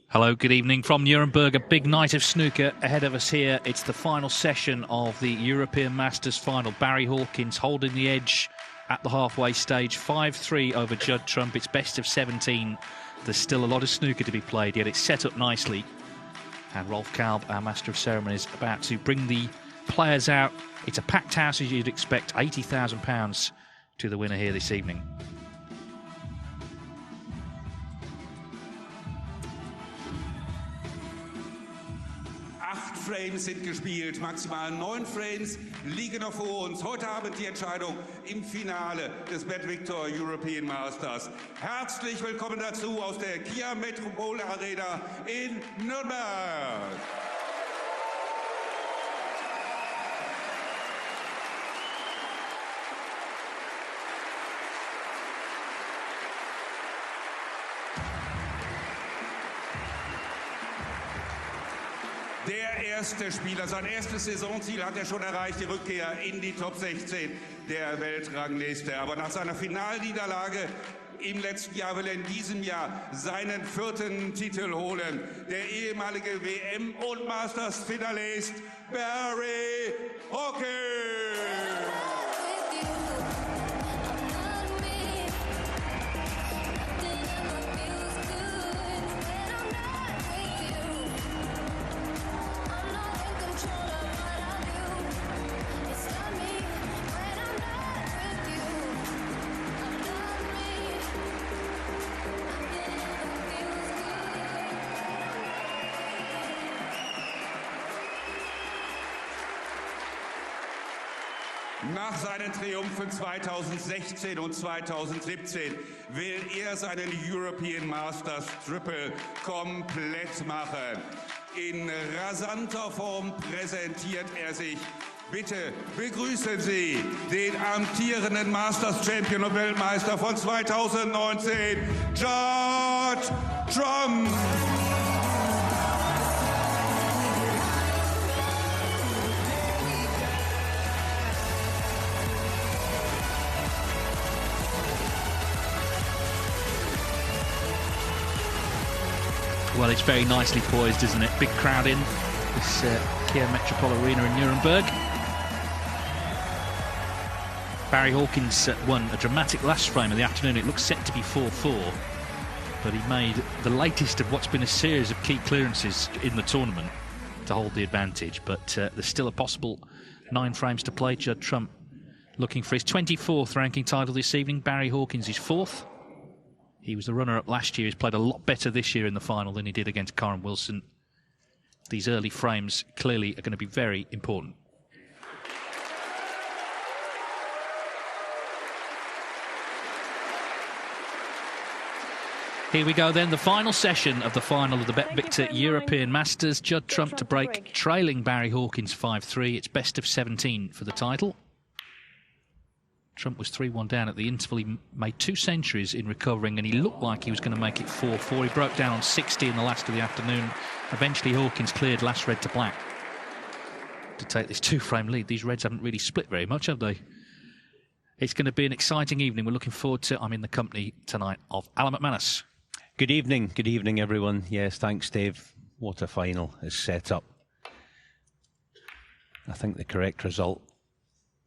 Hello, good evening from Nuremberg. A big night of snooker ahead of us here. It's the final session of the European Masters final. Barry Hawkins holding the edge at the halfway stage, 5-3 over Judd Trump. It's best of 17. There's still a lot of snooker to be played, yet it's set up nicely. And Rolf Kalb, our Master of Ceremonies, about to bring the players out. It's a packed house as you'd expect, £80,000 to the winner here this evening. Frames sind gespielt, maximal 9 Frames liegen noch vor uns. Heute Abend die Entscheidung im Finale des Metropol European Masters. Herzlich willkommen dazu aus der Kia Metropol Arena in Nürnberg. Der erste Spieler, sein erstes Saisonziel hat er schon erreicht, die Rückkehr in die Top 16 der Weltrangliste. Aber nach seiner Finalniederlage im letzten Jahr will er in diesem Jahr seinen 4. Titel holen. Der ehemalige WM- und Masters-Finalist Barry Hawkins. Nach seinen Triumphen 2016 und 2017 will er seinen European Masters Triple komplett machen. In rasanter Form präsentiert er sich. Bitte begrüßen Sie den amtierenden Masters Champion und Weltmeister von 2019, Judd Trump. Well, it's very nicely poised, isn't it? Big crowd in this Kia Metropol Arena in Nuremberg. Barry Hawkins won a dramatic last frame of the afternoon. It looks set to be 4-4, but he made the latest of what's been a series of key clearances in the tournament to hold the advantage. But there's still a possible 9 frames to play. Judd Trump looking for his 24th ranking title this evening. Barry Hawkins is 4th. He was the runner-up last year. He's played a lot better this year in the final than he did against Karen Wilson. These early frames clearly are going to be very important. Here we go then, the final session of the final of the Bet Victor European Masters. Judd Trump to break, trailing Barry Hawkins 5-3. It's best of 17 for the title. Trump was 3-1 down at the interval. He made 2 centuries in recovering, and he looked like he was going to make it 4-4. He broke down on 60 in the last of the afternoon. Eventually, Hawkins cleared last red to black to take this 2-frame lead. These reds haven't really split very much, have they? It's going to be an exciting evening. We're looking forward to it. I'm in the company tonight of Alan McManus. Good evening, everyone. Yes, thanks, Dave. What a final is set up. I think the correct result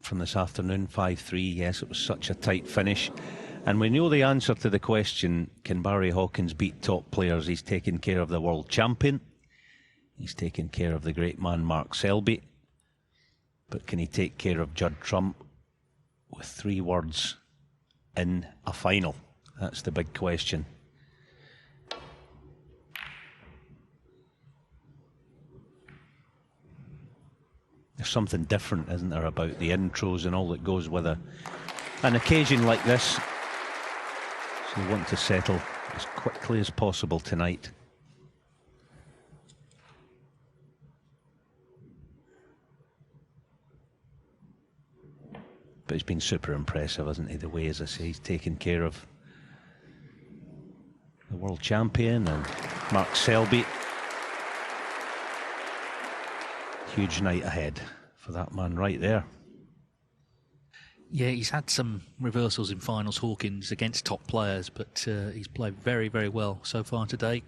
from this afternoon, 5-3. Yes, it was such a tight finish. And we know the answer to the question, can Barry Hawkins beat top players? He's taken care of the world champion. He's taken care of the great man Mark Selby. But can he take care of Judd Trump with 3 words in a final? That's the big question. There's something different, isn't there, about the intros and all that goes with an occasion like this. So we want to settle as quickly as possible tonight. But he's been super impressive, hasn't he? The way, as I say, he's taken care of the world champion and Mark Selby. Huge night ahead for that man right there. Yeah, he's had some reversals in finals, Hawkins, against top players, but he's played very, very well so far today.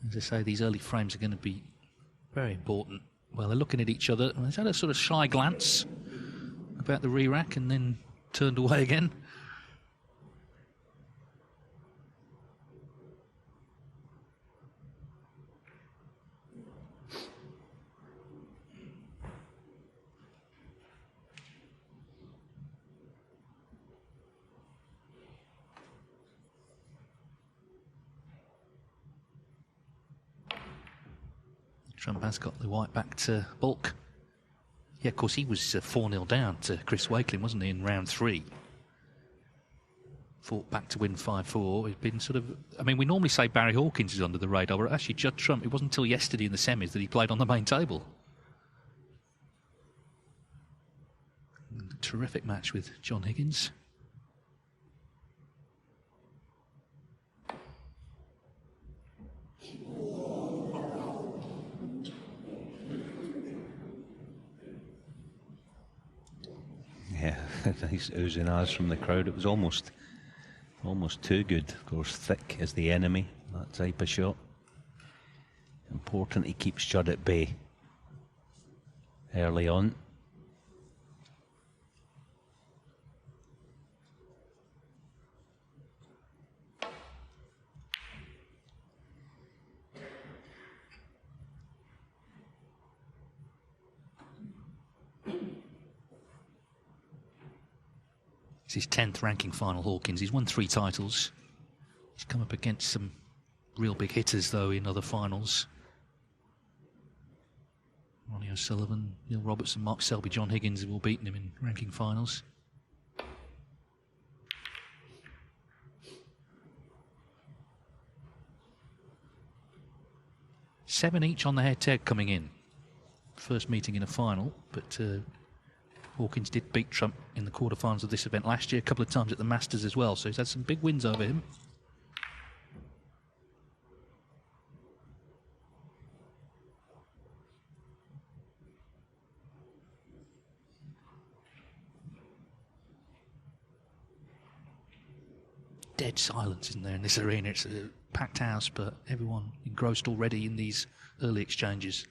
As I say, these early frames are going to be very important. Well, they're looking at each other, and they've had a sort of shy glance about the re-rack and then turned away again. Trump has got the white back to bulk. Yeah, of course, he was 4-0 down to Chris Wakelin, wasn't he, in round 3? Fought back to win 5-4. He's been sort of... I mean, we normally say Barry Hawkins is under the radar, but actually Judd Trump, it wasn't until yesterday in the semis that he played on the main table. And a terrific match with John Higgins. Yeah, nice oohs and ahs from the crowd. It was almost too good. Of course, thick is the enemy, that type of shot. Important he keeps Judd at bay early on. It's his 10th ranking final, Hawkins. He's won 3 titles. He's come up against some real big hitters, though, in other finals. Ronnie O'Sullivan, Neil Robertson, Mark Selby, John Higgins have all beaten him in ranking finals. Seven each on the head-to-head coming in. First meeting in a final, but Hawkins did beat Trump in the quarterfinals of this event last year, a couple of times at the Masters as well, so he's had some big wins over him. Dead silence in there in this arena. It's a packed house, but everyone engrossed already in these early exchanges.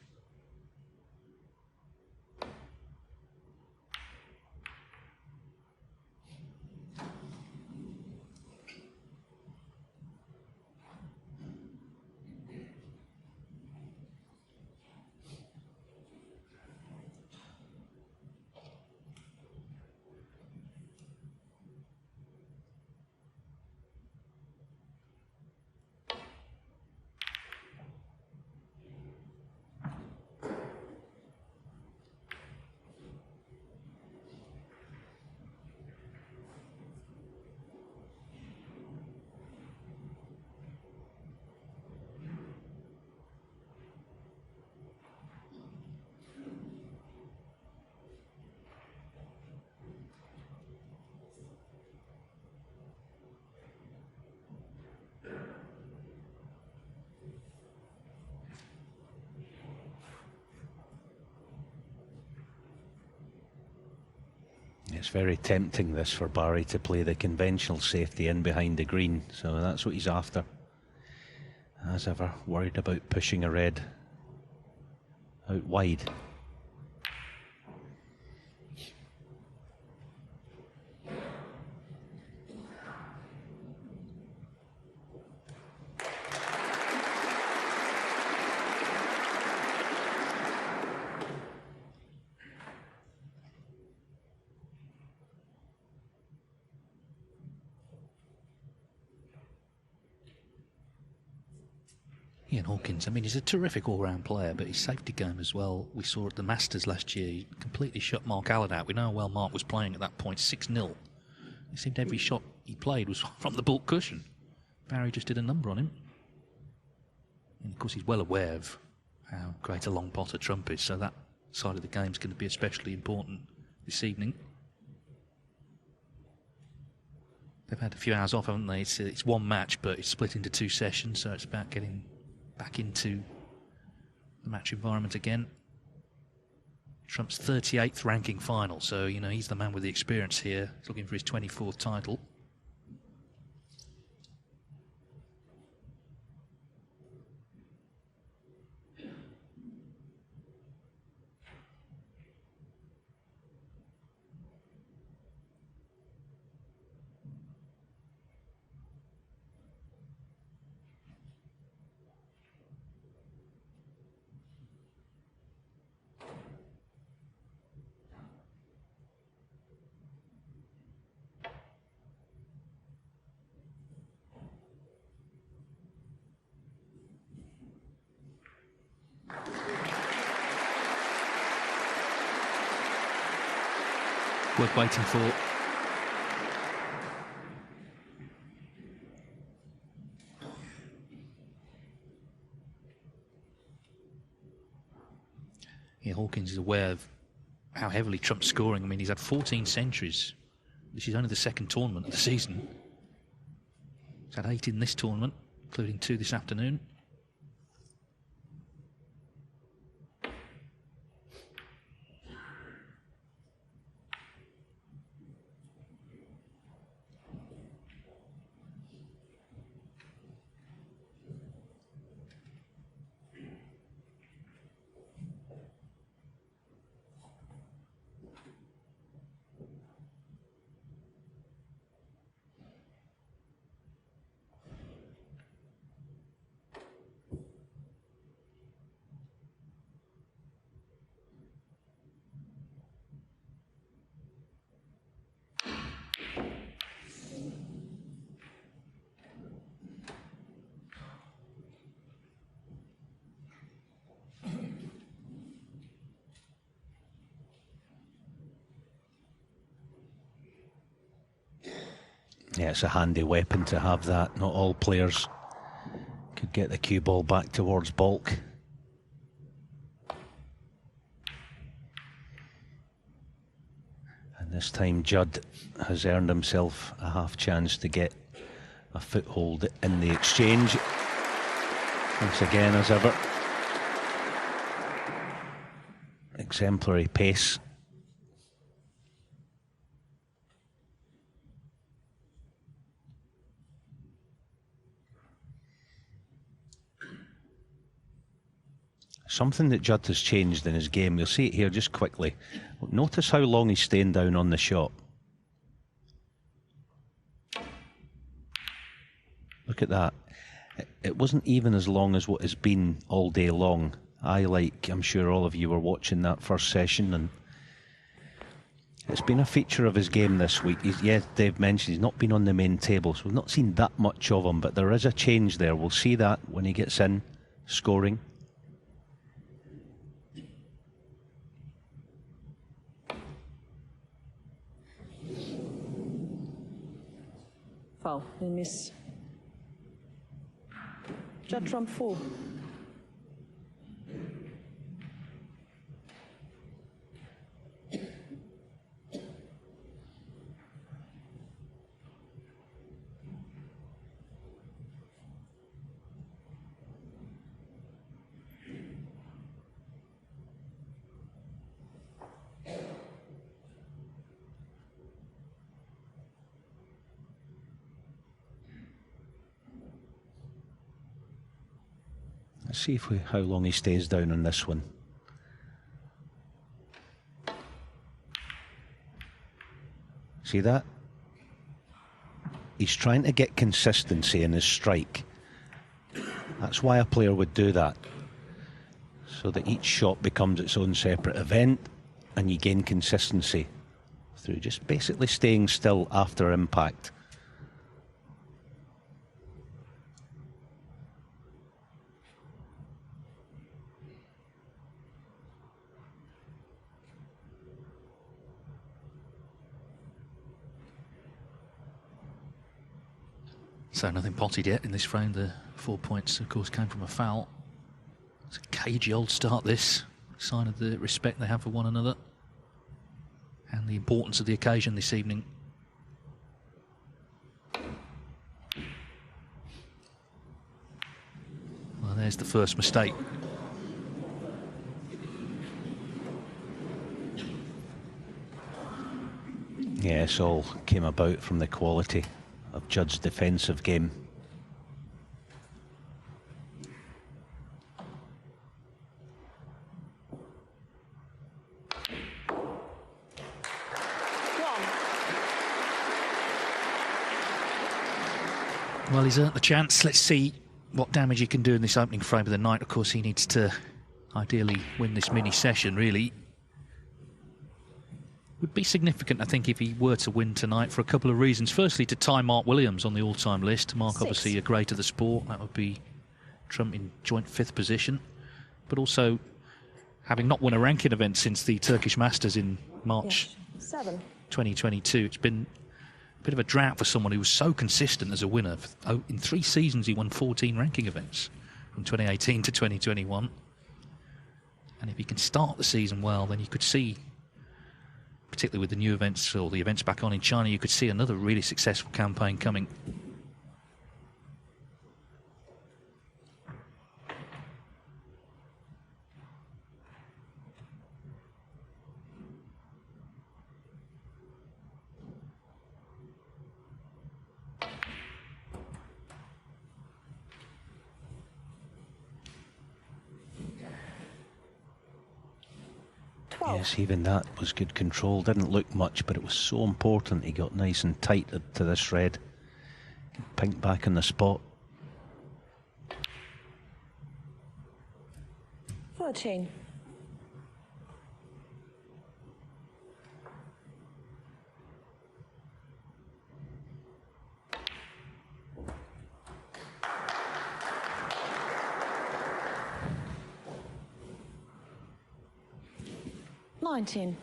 It's very tempting, this, for Barry to play the conventional safety in behind the green, so that's what he's after. As ever, worried about pushing a red out wide. Ian Hawkins, I mean, he's a terrific all-round player, but his safety game as well, we saw at the Masters last year, he completely shut Mark Allen out. We know how well Mark was playing at that point, 6-0. It seemed every shot he played was from the baulk cushion. Barry just did a number on him. And of course, he's well aware of how great a long potter Trump is, so that side of the game is going to be especially important this evening. They've had a few hours off, haven't they? It's one match, but it's split into 2 sessions, so it's about getting back into the match environment again. Trump's 38th ranking final, so, you know, he's the man with the experience here. He's looking for his 24th title. worth waiting for. Yeah, Hawkins is aware of how heavily Trump's scoring. I mean, he's had 14 centuries. This is only the second tournament of the season. He's had 8 in this tournament, including 2 this afternoon. Yeah, it's a handy weapon to have that. Not all players could get the cue ball back towards baulk. And this time Judd has earned himself a half chance to get a foothold in the exchange. Once again, as ever, exemplary pace. Something that Judd has changed in his game. You'll see it here just quickly. Notice how long he's staying down on the shot. Look at that. It wasn't even as long as what has been all day long. I'm sure all of you were watching that first session, and it's been a feature of his game this week. Dave mentioned he's not been on the main table, so we've not seen that much of him, but there is a change there. We'll see that when he gets in, scoring. Foul, they miss. Judd Trump 4. Let's see how long he stays down on this one. See that? He's trying to get consistency in his strike. That's why a player would do that. So that each shot becomes its own separate event and you gain consistency through just basically staying still after impact. So nothing potted yet in this frame. The 4 points, of course, came from a foul. It's a cagey old start, this. Sign of the respect they have for one another and the importance of the occasion this evening. Well, there's the first mistake. Yes, all came about from the quality of Judd's defensive game. Well, he's earned the chance. Let's see what damage he can do in this opening frame of the night. Of course, he needs to ideally win this mini session, really. Would be significant, I think, if he were to win tonight for a couple of reasons. Firstly, to tie Mark Williams on the all-time list. Mark, obviously, a great of the sport. That would be Trump in joint 5th position. But also, having not won a ranking event since the Turkish Masters in March 2022. It's been a bit of a drought for someone who was so consistent as a winner. In 3 seasons, he won 14 ranking events from 2018 to 2021. And if he can start the season well, then you could see, particularly with the new events or the events back on in China, you could see another really successful campaign coming. Yes, even that was good control. Didn't look much, but it was so important. He got nice and tight to this red. Pink back on the spot. 14. Nineteen.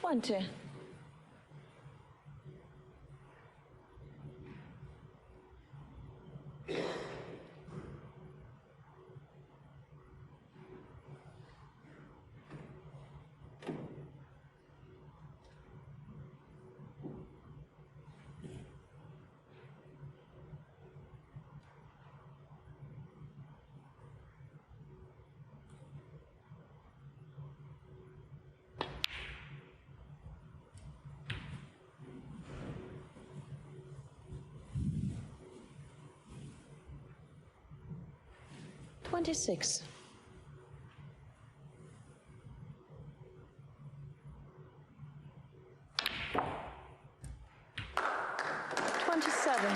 20. 26. 27.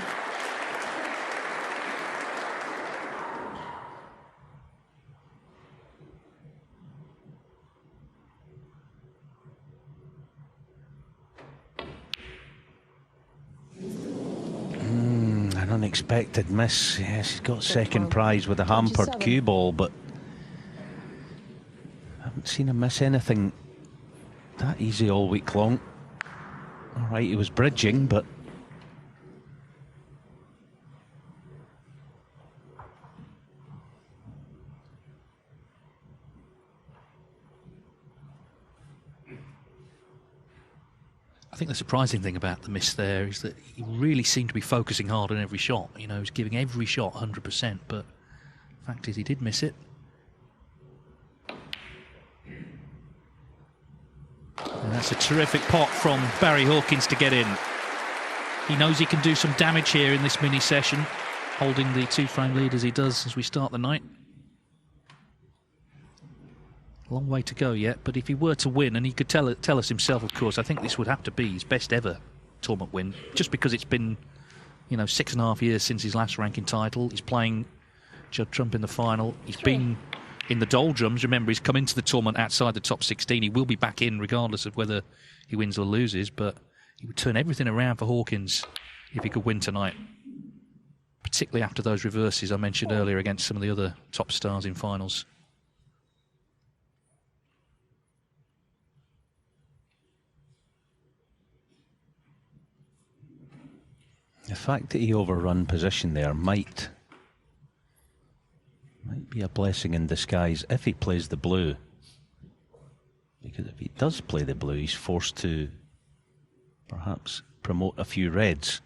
An unexpected miss. Yes, he's got second prize with a hampered cue ball, but I haven't seen him miss anything that easy all week long. All right, he was bridging, but I think the surprising thing about the miss there is that he really seemed to be focusing hard on every shot. You know, he was giving every shot 100%, but the fact is he did miss it. And that's a terrific pot from Barry Hawkins to get in. He knows he can do some damage here in this mini session, holding the 2-frame lead as he does as we start the night. Long way to go yet, but if he were to win, and he could tell us himself, of course, I think this would have to be his best ever tournament win, just because it's been, you know, 6.5 years since his last ranking title. He's playing Judd Trump in the final. He's been in the doldrums. Remember, he's come into the tournament outside the top 16. He will be back in regardless of whether he wins or loses, but he would turn everything around for Hawkins if he could win tonight, particularly after those reverses I mentioned earlier against some of the other top stars in finals. the fact that he overrun position there might be a blessing in disguise if he plays the blue. Because if he does play the blue, he's forced to perhaps promote a few reds.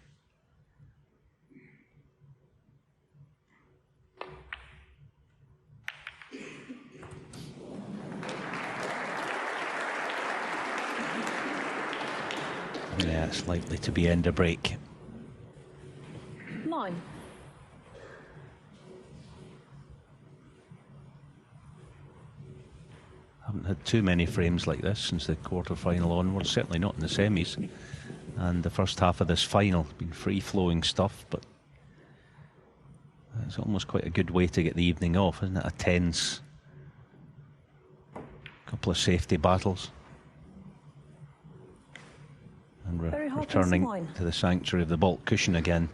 Yeah, it's likely to be end of break. 9. Haven't had too many frames like this since the quarter-final onwards, certainly not in the semis. And the first half of this final has been free-flowing stuff, but it's almost quite a good way to get the evening off, isn't it? A tense couple of safety battles. And returning to the sanctuary of the baulk cushion again.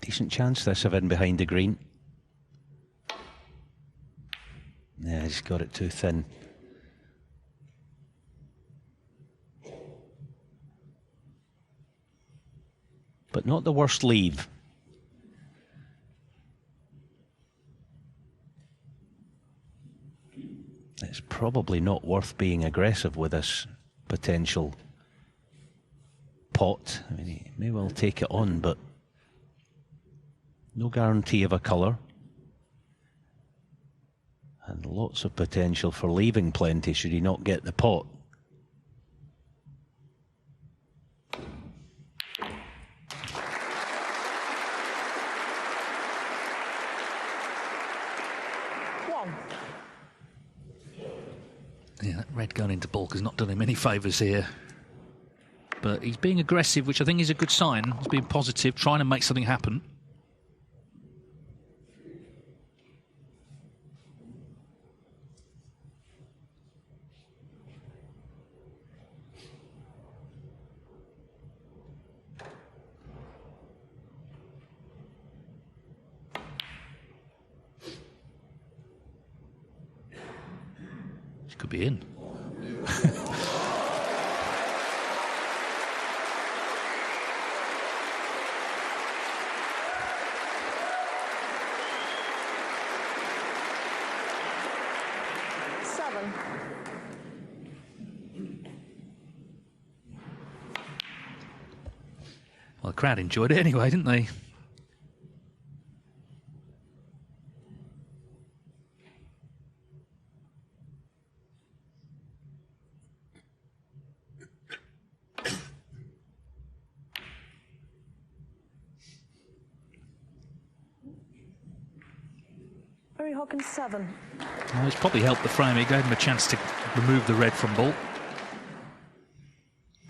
Decent chance this of in behind the green. Yeah, he's got it too thin. But not the worst leave. It's probably not worth being aggressive with this potential pot. I mean, he may well take it on, but no guarantee of a colour. And lots of potential for leaving plenty should he not get the pot. Yeah, that red going into bulk has not done him any favours here. But he's being aggressive, which I think is a good sign. He's being positive, trying to make something happen. Could be in. Seven. Well, the crowd enjoyed it anyway, didn't they? Hawkins 7. Well, it's probably helped the frame. It gave him a chance to remove the red from ball.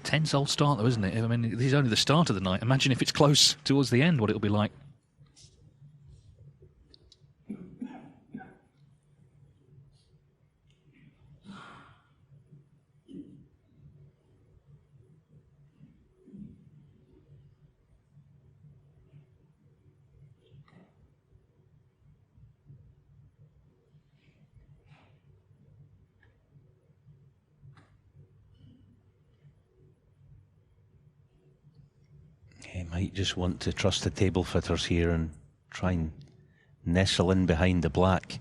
10-hole start though, isn't it? I mean, this is only the start of the night. Imagine if it's close towards the end, what it'll be like. He might just want to trust the table fitters here and try and nestle in behind the black.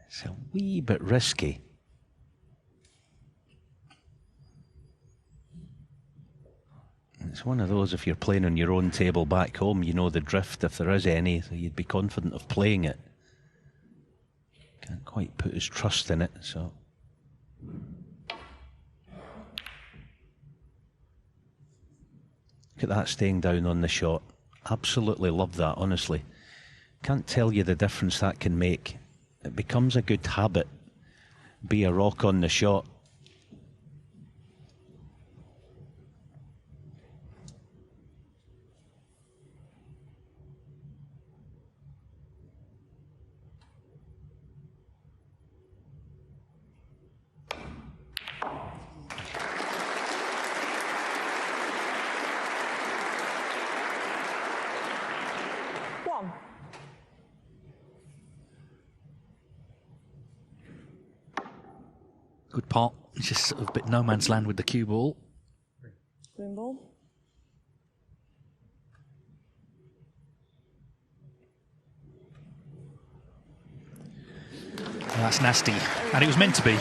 It's a wee bit risky. It's one of those, if you're playing on your own table back home, you know the drift, if there is any, so you'd be confident of playing it. Can't quite put his trust in it, so... Look at that staying down on the shot. Absolutely love that, honestly. Can't tell you the difference that can make. It becomes a good habit. Be a rock on the shot. Good pot. It's just sort of a bit no man's land with the cue ball. Green ball. That's nasty. And it was meant to be.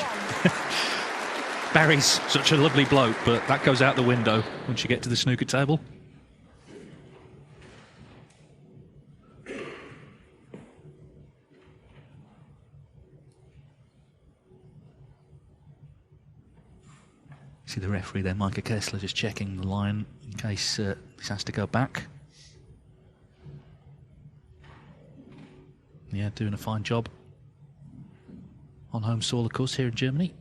Barry's such a lovely bloke, but that goes out the window once you get to the snooker table. See the referee there, Maike Kesseler, just checking the line in case this has to go back. Yeah, doing a fine job on home soil, of course, here in Germany.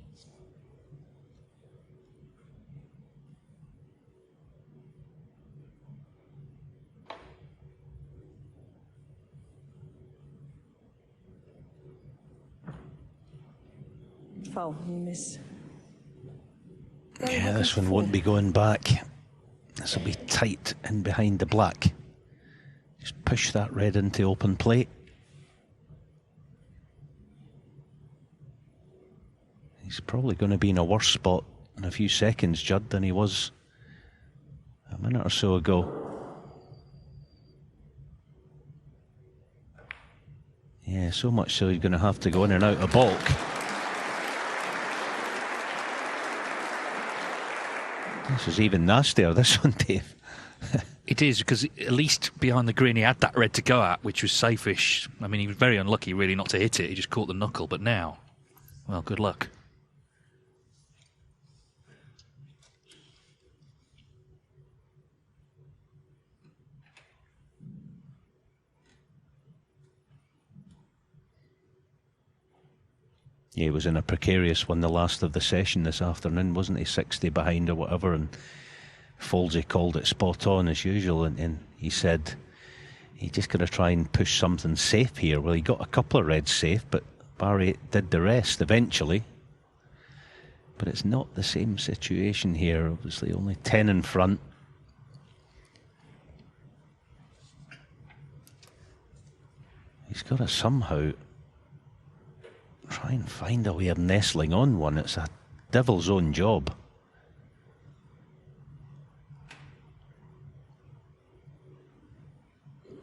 Foul, you miss. Yeah, this one won't be going back. This will be tight in behind the black. Just push that red into open play. He's probably going to be in a worse spot in a few seconds, Judd, than he was a minute or so ago. Yeah, so much so he's going to have to go in and out of balk. This is even nastier, this one, Dave. It is, because at least behind the green he had that red to go at, which was safe-ish. I mean, he was very unlucky, really, not to hit it. He just caught the knuckle, but now, well, good luck. Yeah, he was in a precarious one the last of the session this afternoon, wasn't he? 60 behind or whatever, and Folsey called it spot on as usual, and he said he just got to try and push something safe here. Well, he got a couple of reds safe, but Barry did the rest eventually. But it's not the same situation here, obviously only 10 in front. He's got to somehow try and find a way of nestling on one. It's a devil's own job.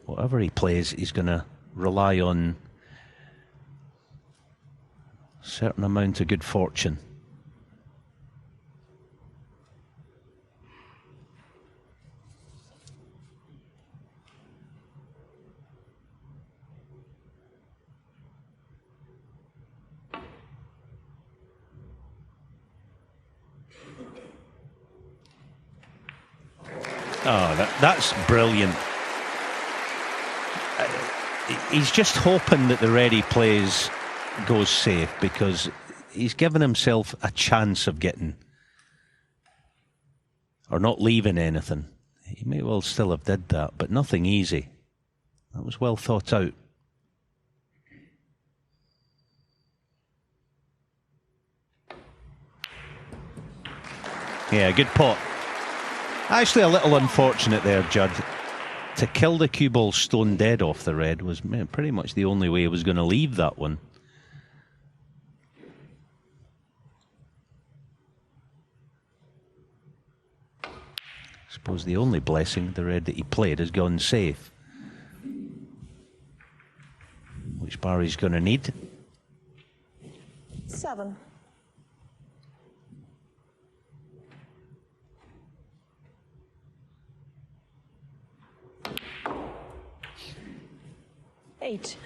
Whatever he plays, he's going to rely on a certain amount of good fortune. Oh, that's brilliant. He's just hoping that the red he plays goes safe, because he's given himself a chance of getting or not leaving anything. He may well still have did that, but nothing easy. That was well thought out. Yeah, good pot. Actually a little unfortunate there, Judd. To kill the cue ball stone dead off the red was pretty much the only way he was going to leave that one. I suppose the only blessing, the red that he played, has gone safe, which Barry's going to need. 7. Eight.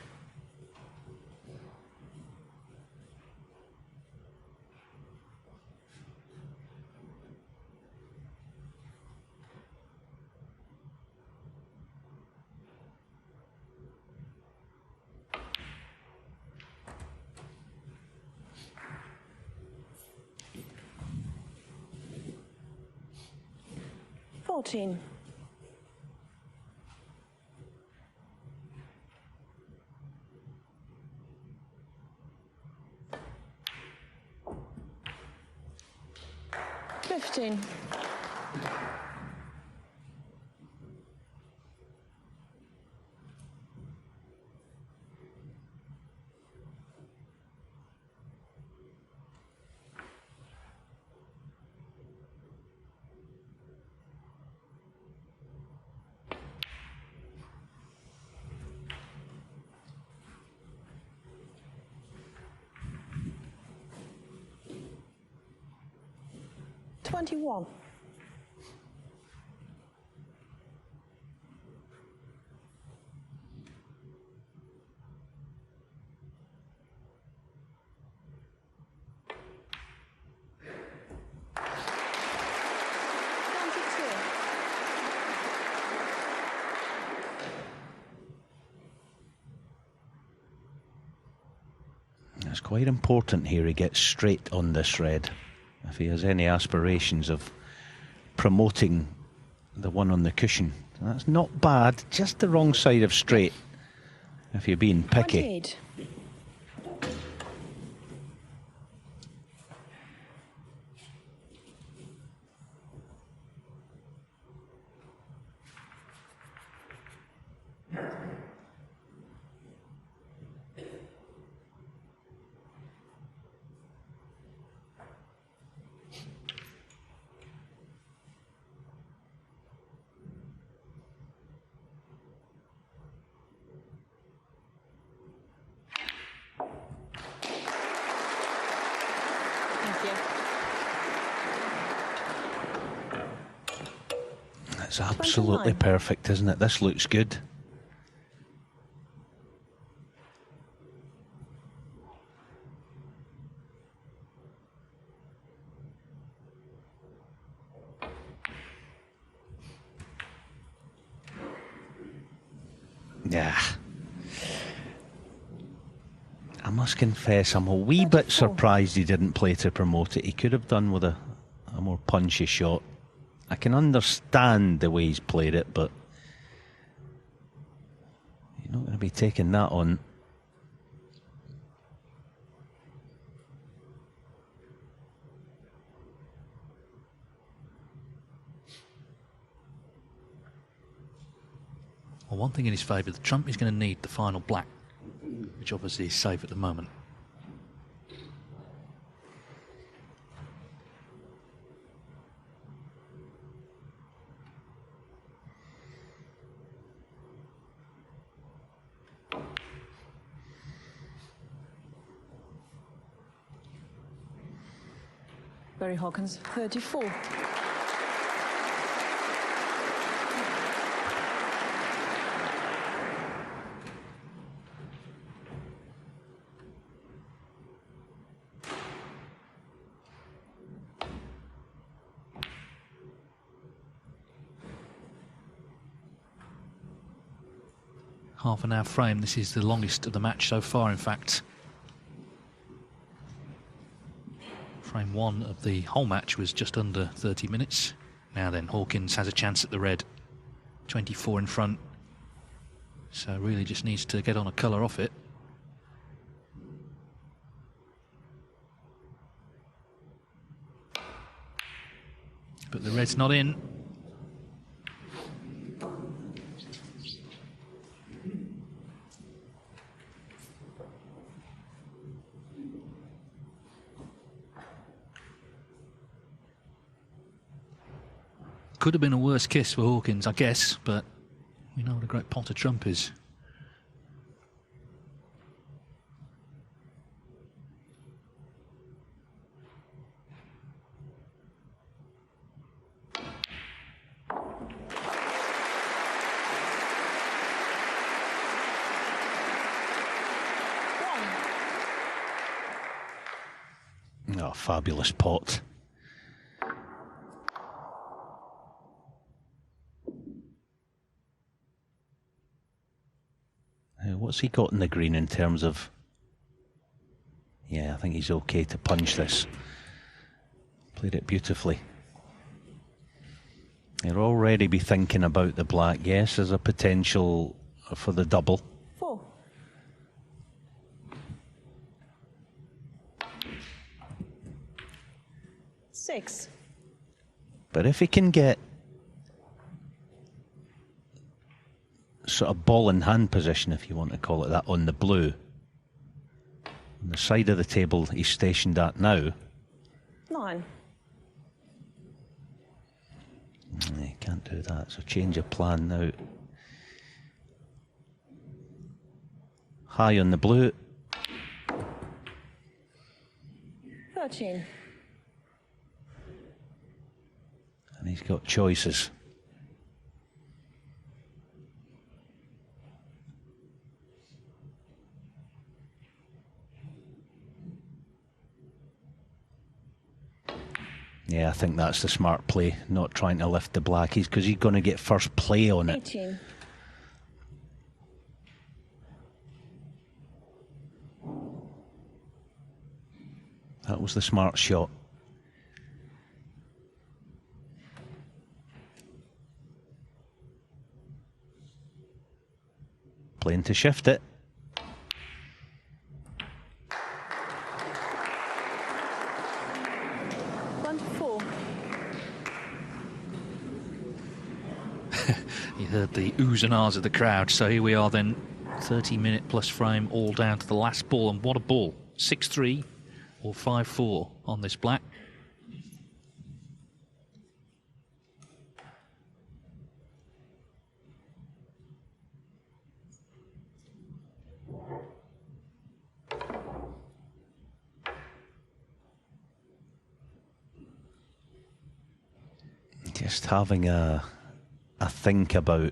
Fourteen. Fifteen. $21. It's quite important here he gets straight on this red if he has any aspirations of promoting the one on the cushion. That's not bad, just the wrong side of straight if you're being picky. 28. It's absolutely 29. perfect, isn't it? This looks good. Yeah. I must confess, I'm a wee bit surprised he didn't play to promote it. He could have done with a more punchy shot. I can understand the way he's played it, but you're not going to be taking that on. Well, one thing in his favour, the trump is going to need the final black, which obviously is safe at the moment. Barry Hawkins, 34. Half an hour frame. This is the longest of the match so far, in fact. Frame one of the whole match was just under 30 minutes. Now then, Hawkins has a chance at the red. 24 in front. So really just needs to get on a colour off it. But the red's not in. Could have been a worse kiss for Hawkins, I guess, but we know what a great potter trump is. Oh, fabulous pot. What's he got in the green in terms of... Yeah, I think he's okay to punch this. Played it beautifully. He'll already be thinking about the black. Yes, there's a potential for the double. 4. Six. But if he can get sort of ball in hand position, if you want to call it that, on the blue, on the side of the table he's stationed at now. 9. He can't do that, so change of plan now. High on the blue. 13. And he's got choices. Yeah, I think that's the smart play, not trying to lift the blackies, because he's going to get first play on it. 18. That was the smart shot. Playing to shift it. You heard the oohs and ahs of the crowd, so here we are then, 30-minute plus frame, all down to the last ball, and what a ball. 6-3 or 5-4 on this black. Just having a a think about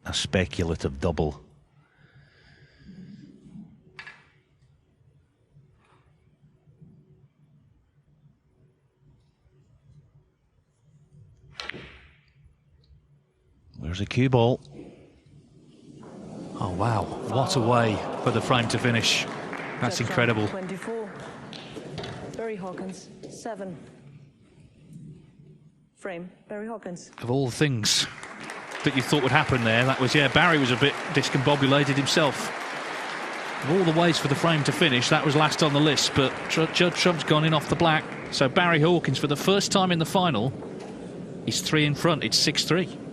a speculative double. Where's the cue ball? Oh wow, what a way for the frame to finish. That's incredible. 24. Barry Hawkins, 7. Frame, Barry Hawkins. Of all the things that you thought would happen there, that was, yeah, Barry was a bit discombobulated himself. Of all the ways for the frame to finish, that was last on the list, but Judd Trump's gone in off the black. So Barry Hawkins, for the first time in the final, he's 3 in front. It's 6-3.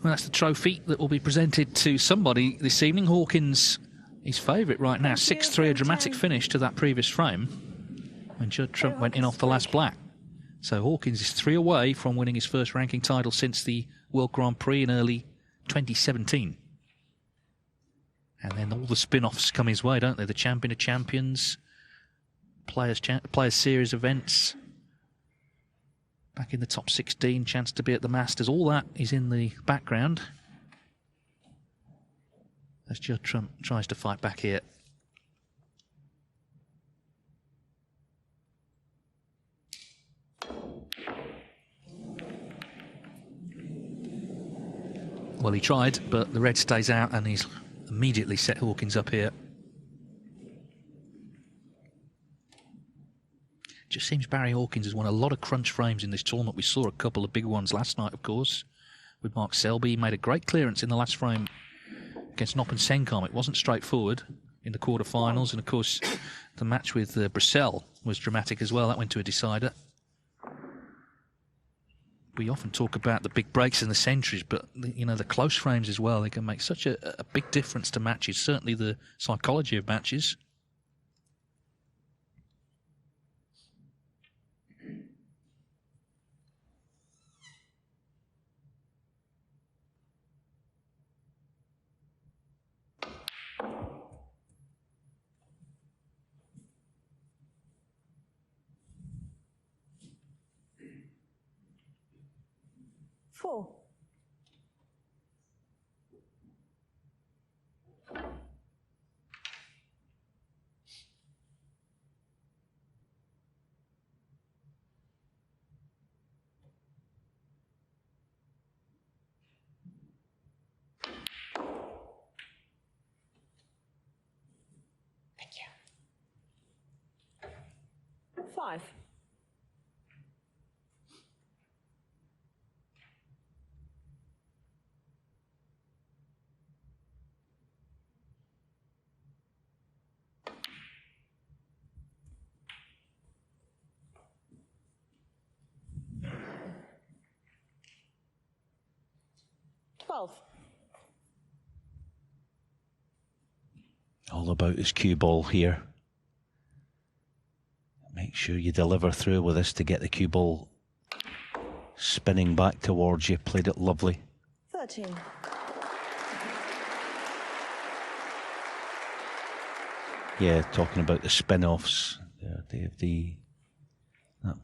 Well, that's the trophy that will be presented to somebody this evening. Hawkins, his favourite right now, 6-3, a dramatic finish to that previous frame when Judd Trump went in off the last black. So Hawkins is 3 away from winning his first ranking title since the World Grand Prix in early 2017. And then all the spin-offs come his way, don't they? The Champion of Champions, Players Series events, back in the top 16, chance to be at the Masters. All that is in the background as Judd Trump tries to fight back here. Well, he tried, but the red stays out and he's immediately set Hawkins up here. Just seems Barry Hawkins has won a lot of crunch frames in this tournament. We saw a couple of big ones last night, of course, with Mark Selby. He made a great clearance in the last frame against Noppen Senkom. It wasn't straightforward in the quarterfinals, and of course the match with Brissell was dramatic as well. That went to a decider. We often talk about the big breaks in the centuries, but you know, the close frames as well, they can make such a big difference to matches, certainly the psychology of matches. Four. Thank you. 5. All about his cue ball here. Make sure you deliver through with this to get the cue ball spinning back towards you. Played it lovely. 13. Yeah, talking about the spin-offs, that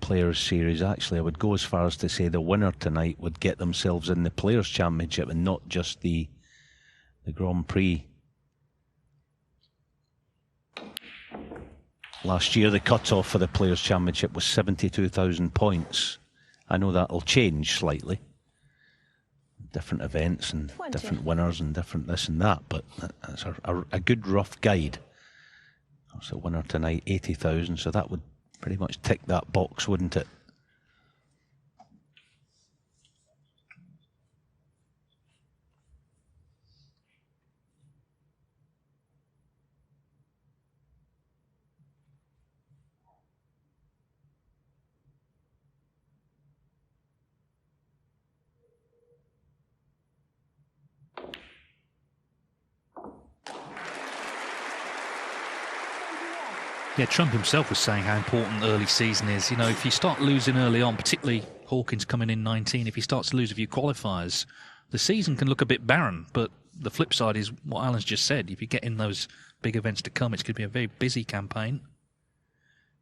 Players Series. Actually, I would go as far as to say the winner tonight would get themselves in the Players Championship and not just the Grand Prix. Last year, the cut-off for the Players Championship was 72,000 points. I know that'll change slightly. Different events and 20. Different winners and different this and that, but that's a good rough guide. So winner tonight, 80,000, so that would pretty much tick that box, wouldn't it? Yeah, Trump himself was saying how important the early season is. You know, if you start losing early on, particularly Hawkins coming in 19, if he starts to lose a few qualifiers, the season can look a bit barren. But the flip side is what Alan's just said. If you get in those big events to come, it's going to be a very busy campaign.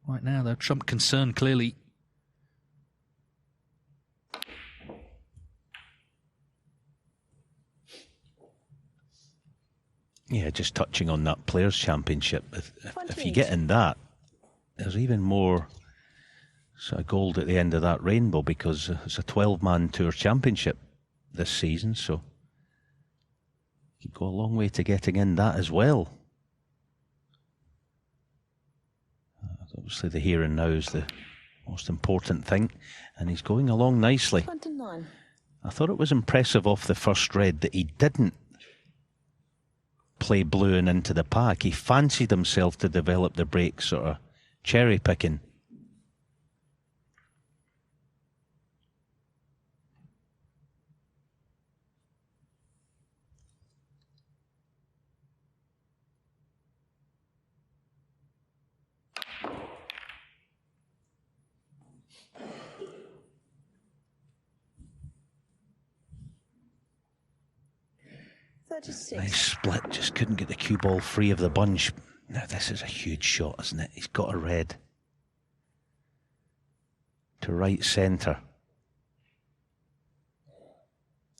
Right now, though, Trump concerned clearly. Yeah, just touching on that Players' Championship. If you get in that, there's even more sort of gold at the end of that rainbow, because it's a 12-man Tour Championship this season, so you go a long way to getting in that as well. Obviously the here and now is the most important thing, and he's going along nicely. 29. I thought it was impressive off the first red that he didn't play blue and into the pack. He fancied himself to develop the break, sort of cherry picking. Nice split, just couldn't get the cue ball free of the bunch. Now this is a huge shot, isn't it? He's got a red to right centre,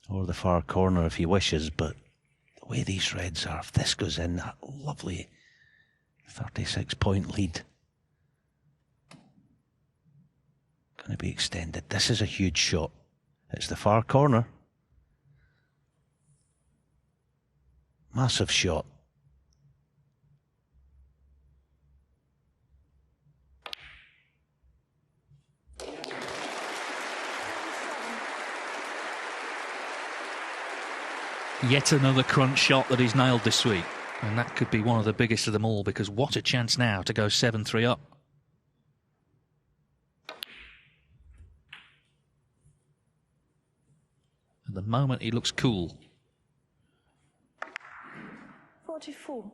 or the far corner if he wishes, but the way these reds are, if this goes in, that lovely 36-point lead going to be extended. This is a huge shot. It's the far corner. Massive shot. Yet another crunch shot that he's nailed this week. And that could be one of the biggest of them all, because what a chance now to go 7-3 up. At the moment, he looks cool. 44.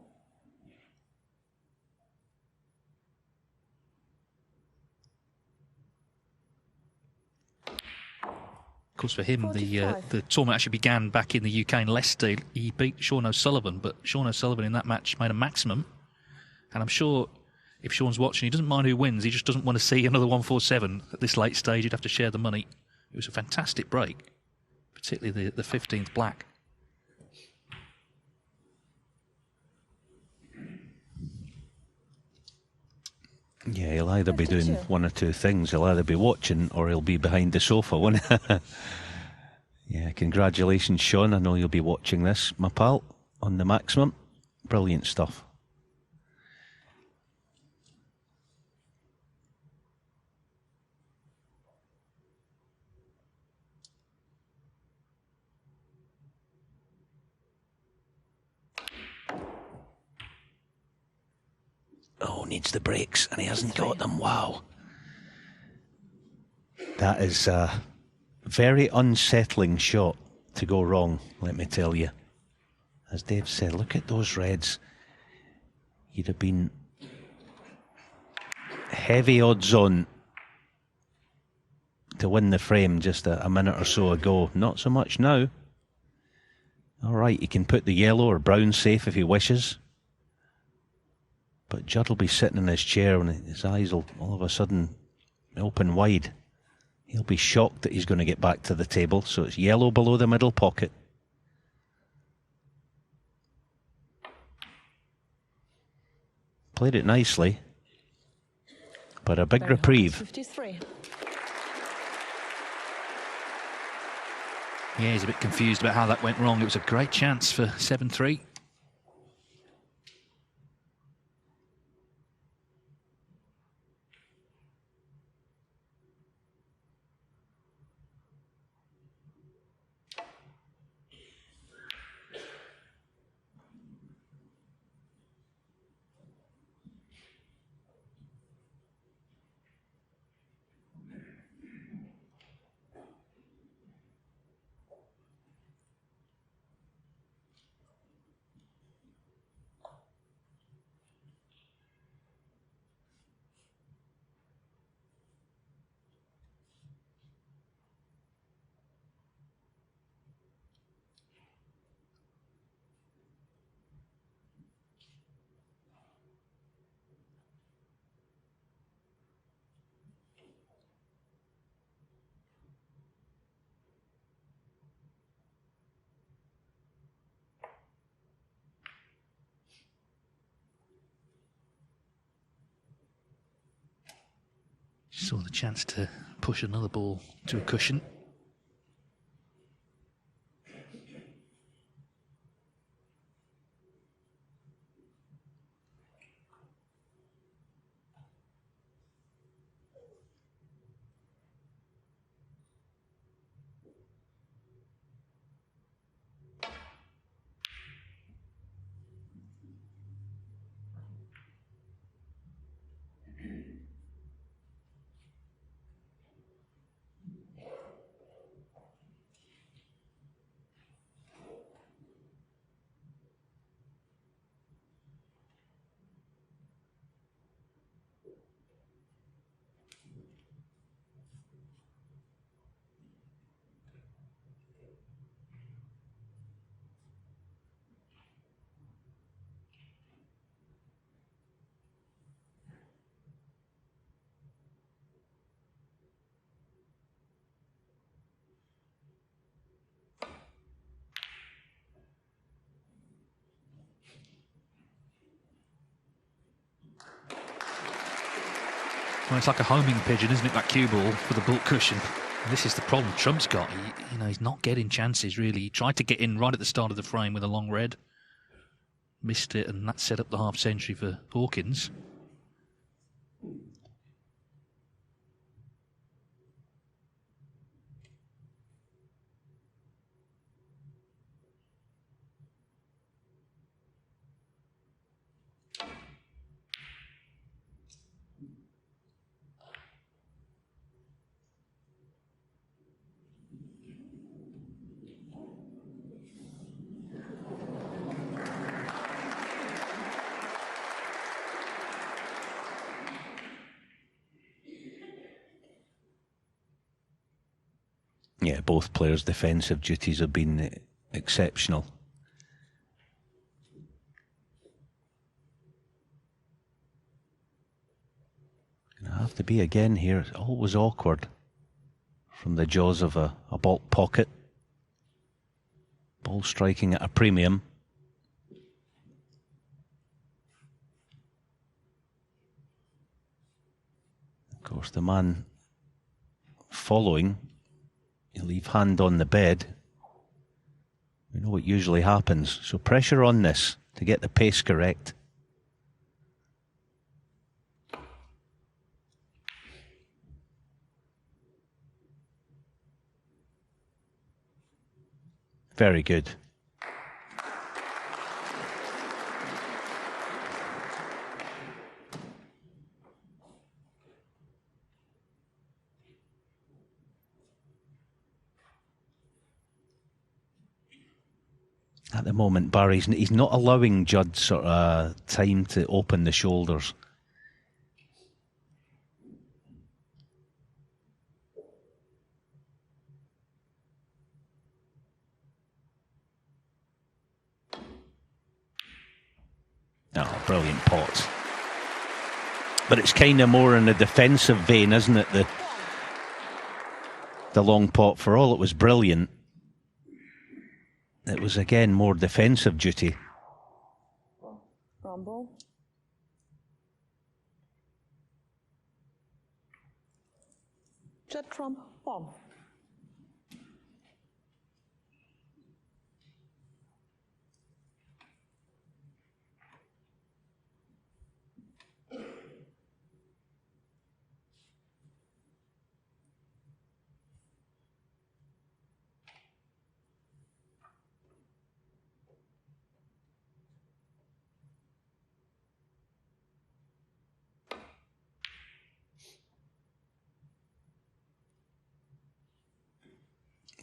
Of course, for him, the tournament actually began back in the UK in Leicester. He beat Sean O'Sullivan, but Sean O'Sullivan in that match made a maximum. And I'm sure if Sean's watching, he doesn't mind who wins. He just doesn't want to see another 147 at this late stage. He'd have to share the money. It was a fantastic break, particularly the 15th black. Yeah, he'll either be doing one or two things. He'll either be watching or he'll be behind the sofa, won't he? Yeah, congratulations, Sean. I know you'll be watching this, my pal, on the maximum. Brilliant stuff. Oh, needs the brakes, and he hasn't got them. Wow. That is a very unsettling shot to go wrong, let me tell you. As Dave said, look at those reds. You'd have been heavy odds on to win the frame just a minute or so ago. Not so much now. All right, he can put the yellow or brown safe if he wishes. But Judd will be sitting in his chair and his eyes will all of a sudden open wide. He'll be shocked that he's going to get back to the table. So it's yellow below the middle pocket. Played it nicely, but a big reprieve. 53. Yeah, he's a bit confused about how that went wrong. It was a great chance for 7-3. Saw the chance to push another ball to a cushion. Well, it's like a homing pigeon, isn't it, that cue ball for the bulk cushion? And this is the problem Trump's got. He's not getting chances, really. He tried to get in right at the start of the frame with a long red. Missed it, and that set up the half century for Hawkins. Yeah, both players' defensive duties have been exceptional. Gonna have to be again here. It's always awkward from the jaws of a baulk pocket. Ball striking at a premium. Of course, the man following, you leave hand on the bed. We know what usually happens. So pressure on this to get the pace correct. Very good. At the moment, Barry's he's not allowing Judd sort of time to open the shoulders. Oh, brilliant pot. But it's kind of more in a defensive vein, isn't it? The long pot, for all it was brilliant, it was again more defensive duty. Rumble. Judd Trump, bomb.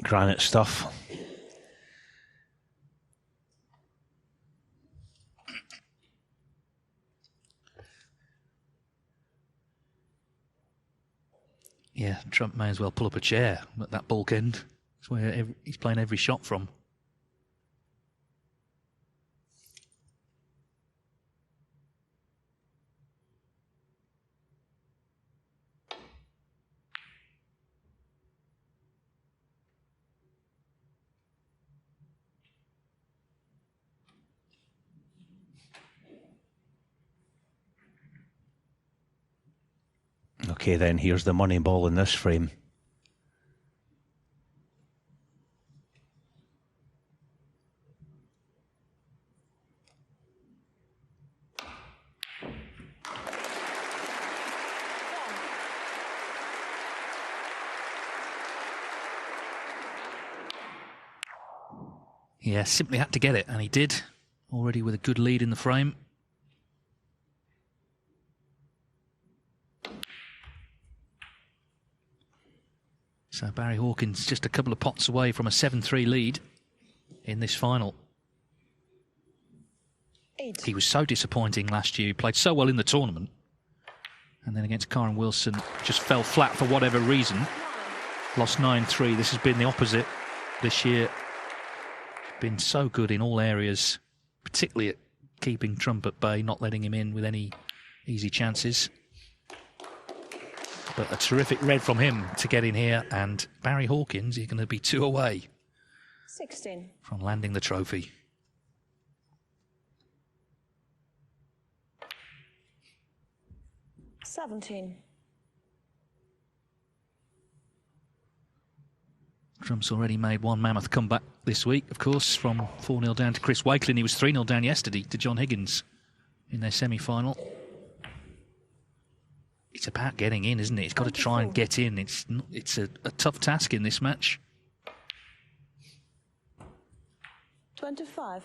Granite stuff. Yeah, Trump may as well pull up a chair at that bulk end. That's where he's playing every shot from. Okay. OK, then here's the money ball in this frame. Yeah, simply had to get it, and he did. Already with a good lead in the frame. So Barry Hawkins just a couple of pots away from a 7-3 lead in this final. 8. He was so disappointing last year. He played so well in the tournament. And then against Karen Wilson, just fell flat for whatever reason. Lost 9-3. This has been the opposite this year. Been so good in all areas, particularly at keeping Trump at bay, not letting him in with any easy chances. But a terrific red from him to get in here, and Barry Hawkins is going to be 2 away 16. from landing the trophy. $17. Trump's already made one mammoth comeback this week, of course, from 4-0 down to Chris Wakelin. He was 3-0 down yesterday to John Higgins in their semi-final. It's about getting in, isn't it? It's got to try and get in. It's a tough task in this match. 25.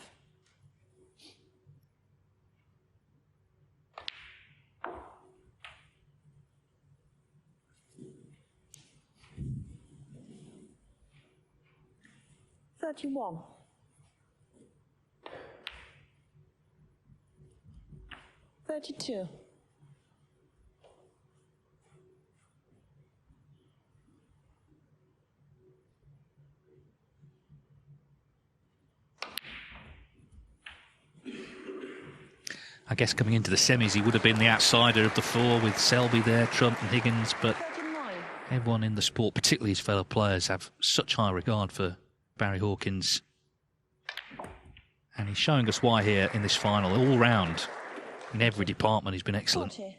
$31. 32. I guess coming into the semis, he would have been the outsider of the four with Selby there, Trump and Higgins, but 39. everyone in the sport, particularly his fellow players, have such high regard for Barry Hawkins. And he's showing us why here in this final, all round, in every department, he's been excellent. 40.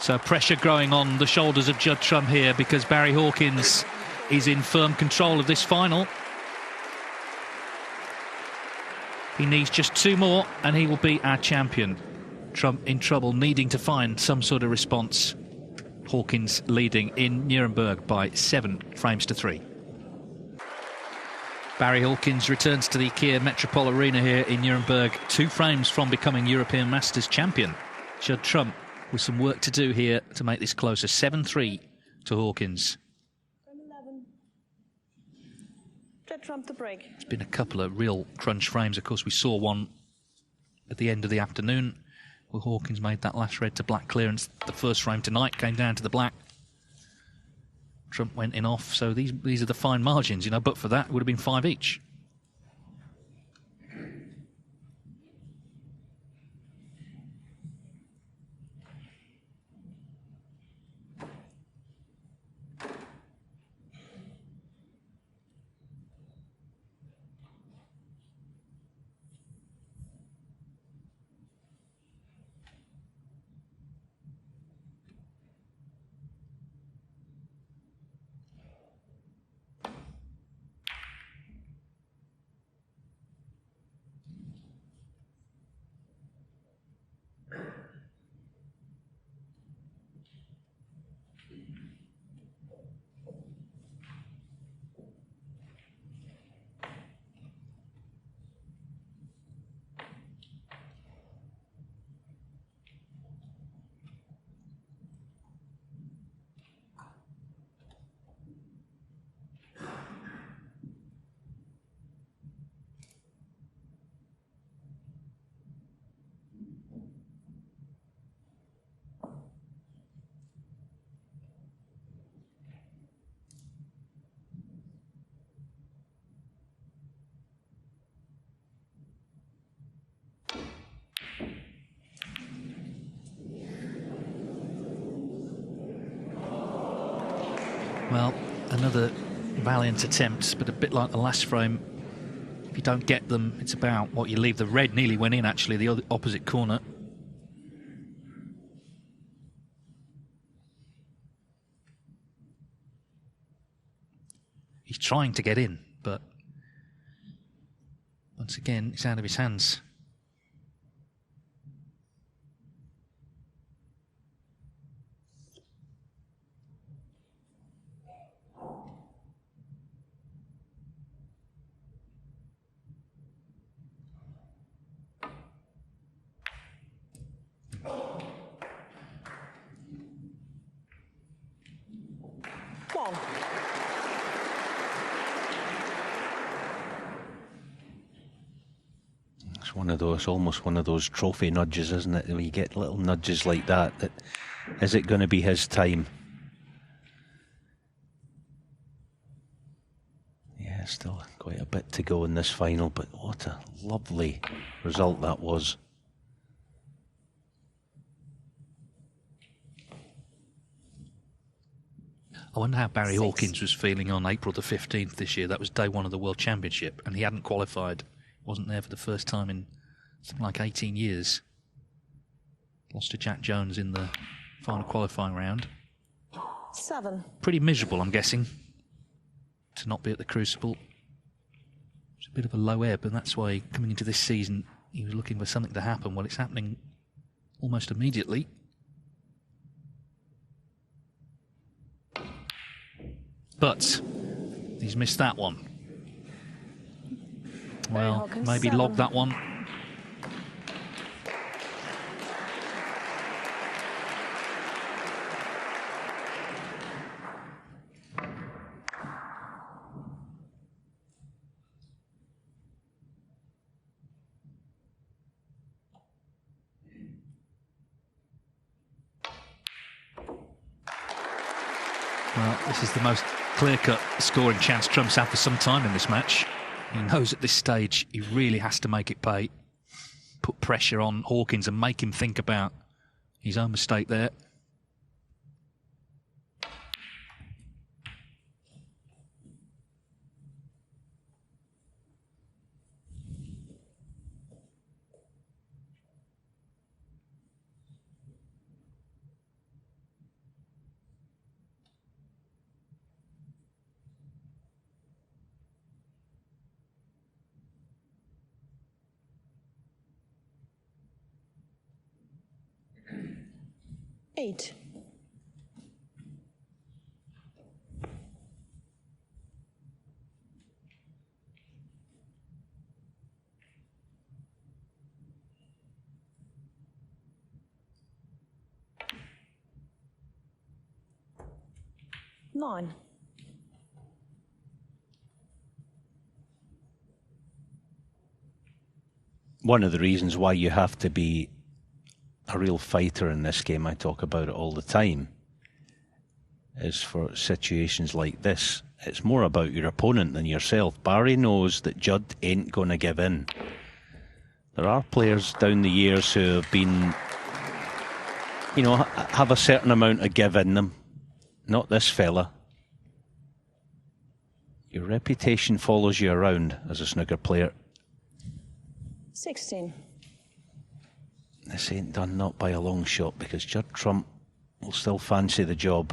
So pressure growing on the shoulders of Judd Trump here because Barry Hawkins is in firm control of this final. He needs just 2 more and he will be our champion. Trump in trouble, needing to find some sort of response. Hawkins leading in Nuremberg by 7 frames to 3. Barry Hawkins returns to the IKEA Metropol Arena here in Nuremberg, 2 frames from becoming European Masters champion. Judd Trump with some work to do here to make this closer. 7-3 to Hawkins. 11. Judd Trump to break. It's been a couple of real crunch frames. Of course, we saw one at the end of the afternoon where Hawkins made that last red to black clearance. The first frame tonight came down to the black. Trump went in off, so these are the fine margins, you know, but for that, it would have been 5 each. Well, another Valiant attempts, but a bit like the last frame, if you don't get them, it's about what you leave. The red nearly went in, actually, the opposite corner. He's trying to get in, but once again, it's out of his hands. One. It's one of those, almost one of those trophy nudges, isn't it? When you get little nudges like that, is it going to be his time? Yeah, still quite a bit to go in this final, but what a lovely result that was. I wonder how Barry 6. Hawkins was feeling on April the 15th this year. That was day one of the World Championship, and he hadn't qualified. Wasn't there for the first time in something like 18 years. Lost to Jack Jones in the final qualifying round. 7. Pretty miserable, I'm guessing, to not be at the Crucible. It's a bit of a low ebb, and that's why coming into this season he was looking for something to happen. Well, it's happening almost immediately. But he's missed that one. Well, Hawkins, maybe 7. log that one. Well, this is the most clear-cut scoring chance Trump's had for some time in this match. He knows at this stage he really has to make it pay. Put pressure on Hawkins and make him think about his own mistake there. Eight. Nine. One of the reasons why you have to be a real fighter in this game, I talk about it all the time, is for situations like this. It's more about your opponent than yourself. Barry knows that Judd ain't going to give in. There are players down the years who have been, you know, have a certain amount of give in them. Not this fella. Your reputation follows you around as a snooker player. 16. This ain't done, not by a long shot, because Judd Trump will still fancy the job.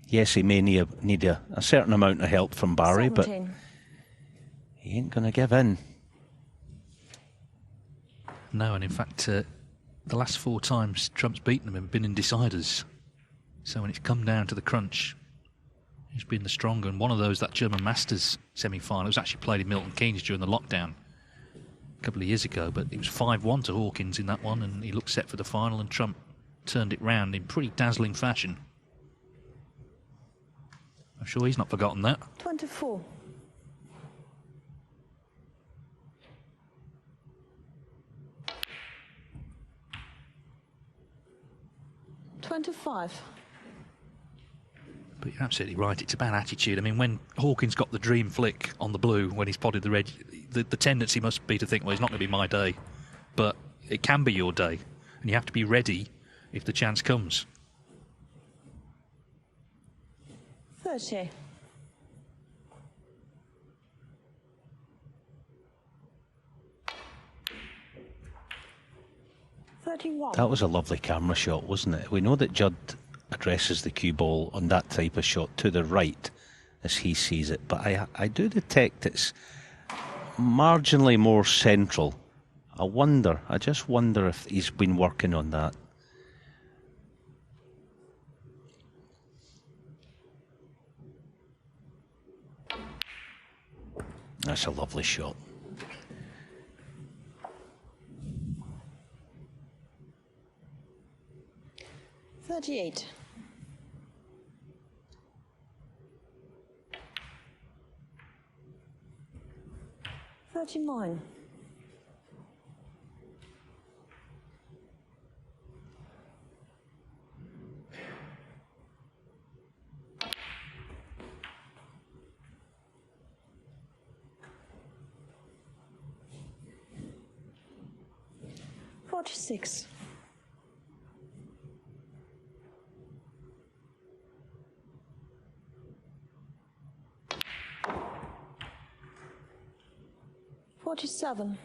Yes, he may need a certain amount of help from Barry, 17. but he ain't going to give in. No, and in fact, the last 4 times Trump's beaten him have been in deciders. So when it's come down to the crunch, he's been the stronger. And one of those, that German Masters semi-final, was actually played in Milton Keynes during the lockdown a couple of years ago, but it was 5-1 to Hawkins in that one, and he looked set for the final, and Trump turned it round in pretty dazzling fashion. I'm sure he's not forgotten that. 24. $25. But you're absolutely right, it's about attitude. I mean, when Hawkins got the dream flick on the blue, when he's potted the red, the tendency must be to think, well, it's not going to be my day. But it can be your day, and you have to be ready if the chance comes. 30. That was a lovely camera shot, wasn't it? We know that Judd addresses the cue ball on that type of shot to the right as he sees it, but I do detect it's marginally more central. I just wonder if he's been working on that. That's a lovely shot. $38. $39. $46. $47.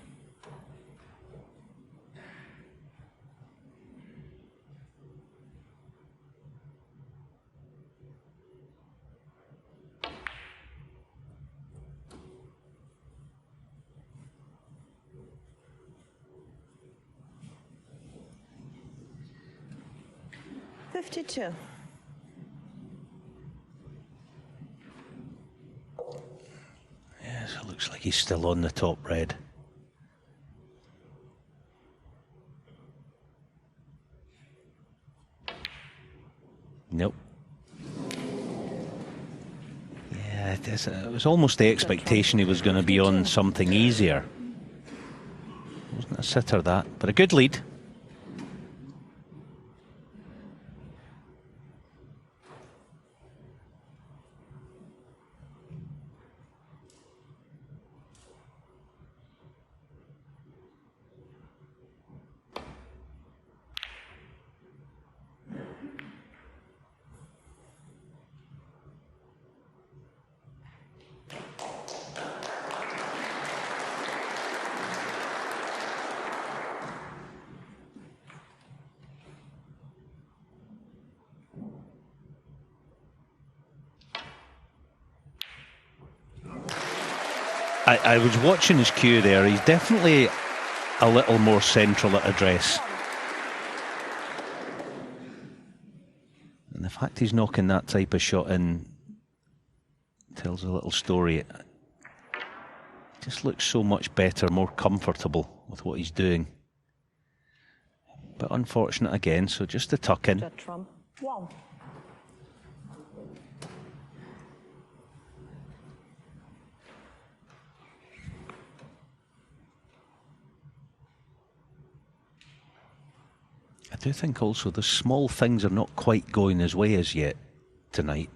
$52. Yes, it looks like he's still on the top red. Nope. Yeah, it was almost the expectation he was going to be on something easier. Wasn't a sitter that, but a good lead. I was watching his cue there. He's definitely a little more central at address. And the fact he's knocking that type of shot in tells a little story. It just looks so much better, more comfortable with what he's doing. But unfortunate again, so just a tuck in. One. I do think also the small things are not quite going his way as yet tonight,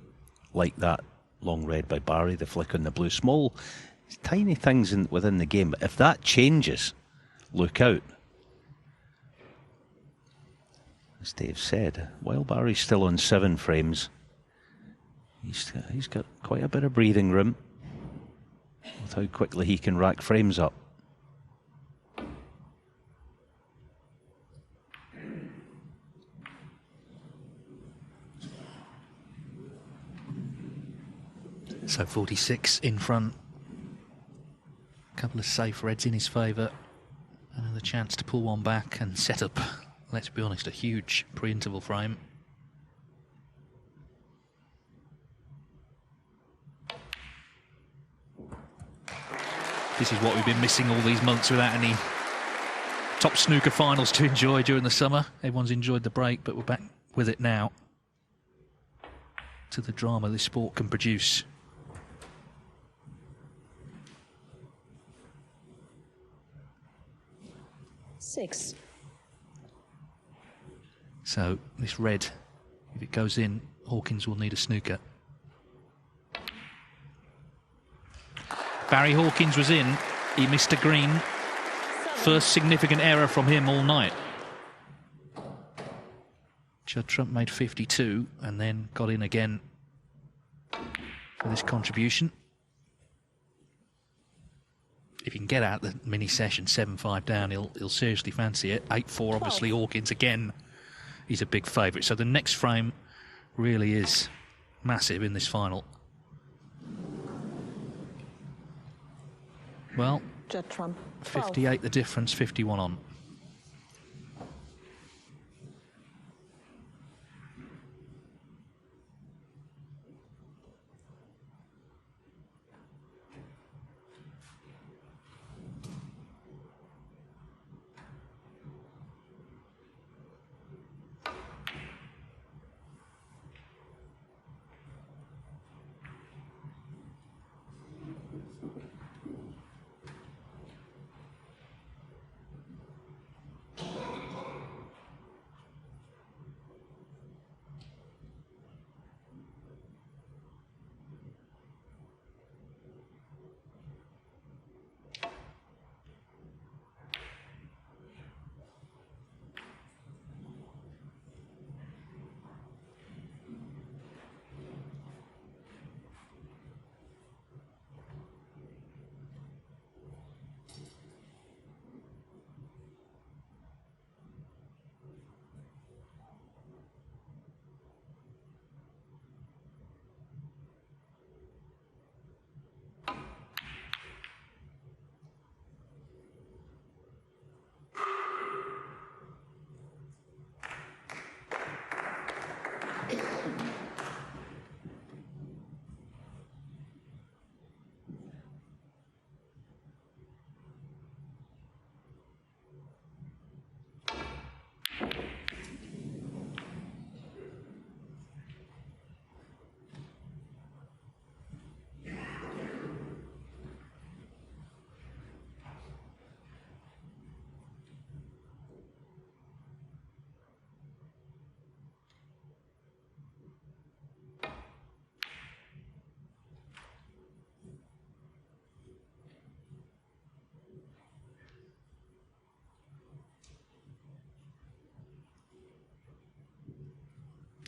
like that long red by Barry, the flick on the blue. Small, tiny things within the game, but if that changes, look out. As Dave said, while Barry's still on 7 frames, he's got quite a bit of breathing room with how quickly he can rack frames up. So 46 in front. A couple of safe reds in his favour. And the chance to pull one back and set up, let's be honest, a huge pre-interval frame. This is what we've been missing all these months without any top snooker finals to enjoy during the summer. Everyone's enjoyed the break, but we're back with it now. To the drama this sport can produce. Six. So this red, if it goes in, Hawkins will need a snooker. Barry Hawkins was in. He missed a green. First significant error from him all night. Judd Trump made 52 and then got in again for this contribution. If he can get out the mini session 7-5 down, he'll seriously fancy it. 8-4, obviously, Hawkins again. He's a big favourite. So the next frame really is massive in this final. Well, Judd Trump. 58 the difference, 51 on.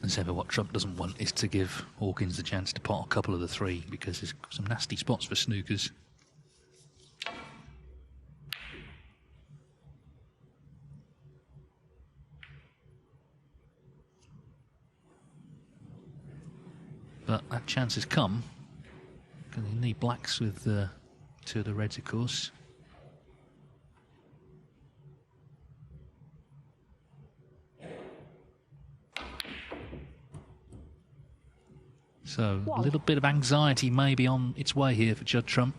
As ever, what Trump doesn't want is to give Hawkins the chance to pot a couple of the three, because there's some nasty spots for snookers. But that chance has come. Because you need blacks with two of the reds, of course. So a little bit of anxiety may be on its way here for Judd Trump.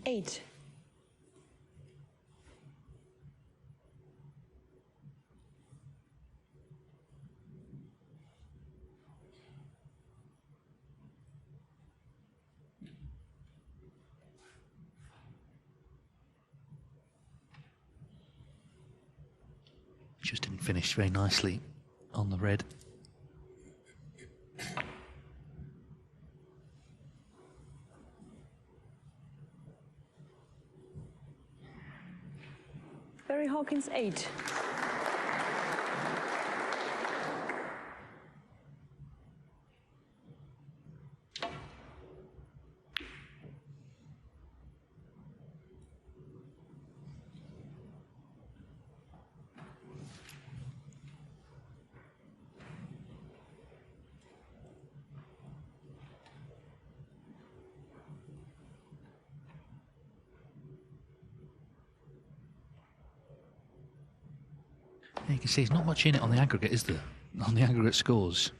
Eight. Just didn't finish very nicely on the red. Barry Hawkins, 8. You can see there's not much in it on the aggregate, is there? On the aggregate scores.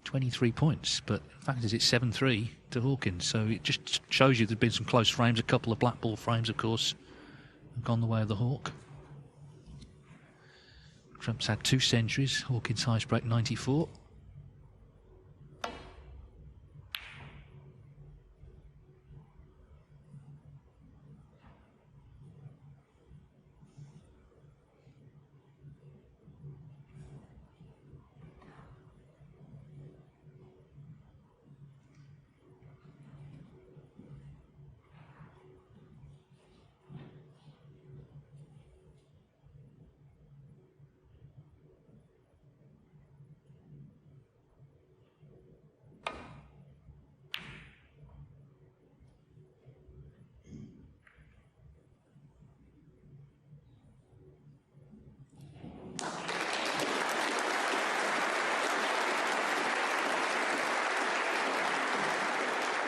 23 points, but the fact is it's 7-3 to Hawkins, so it just shows you there's been some close frames. A couple of black ball frames, of course, have gone the way of the Hawk. Trump's had 2 centuries. Hawkins' highest break 94.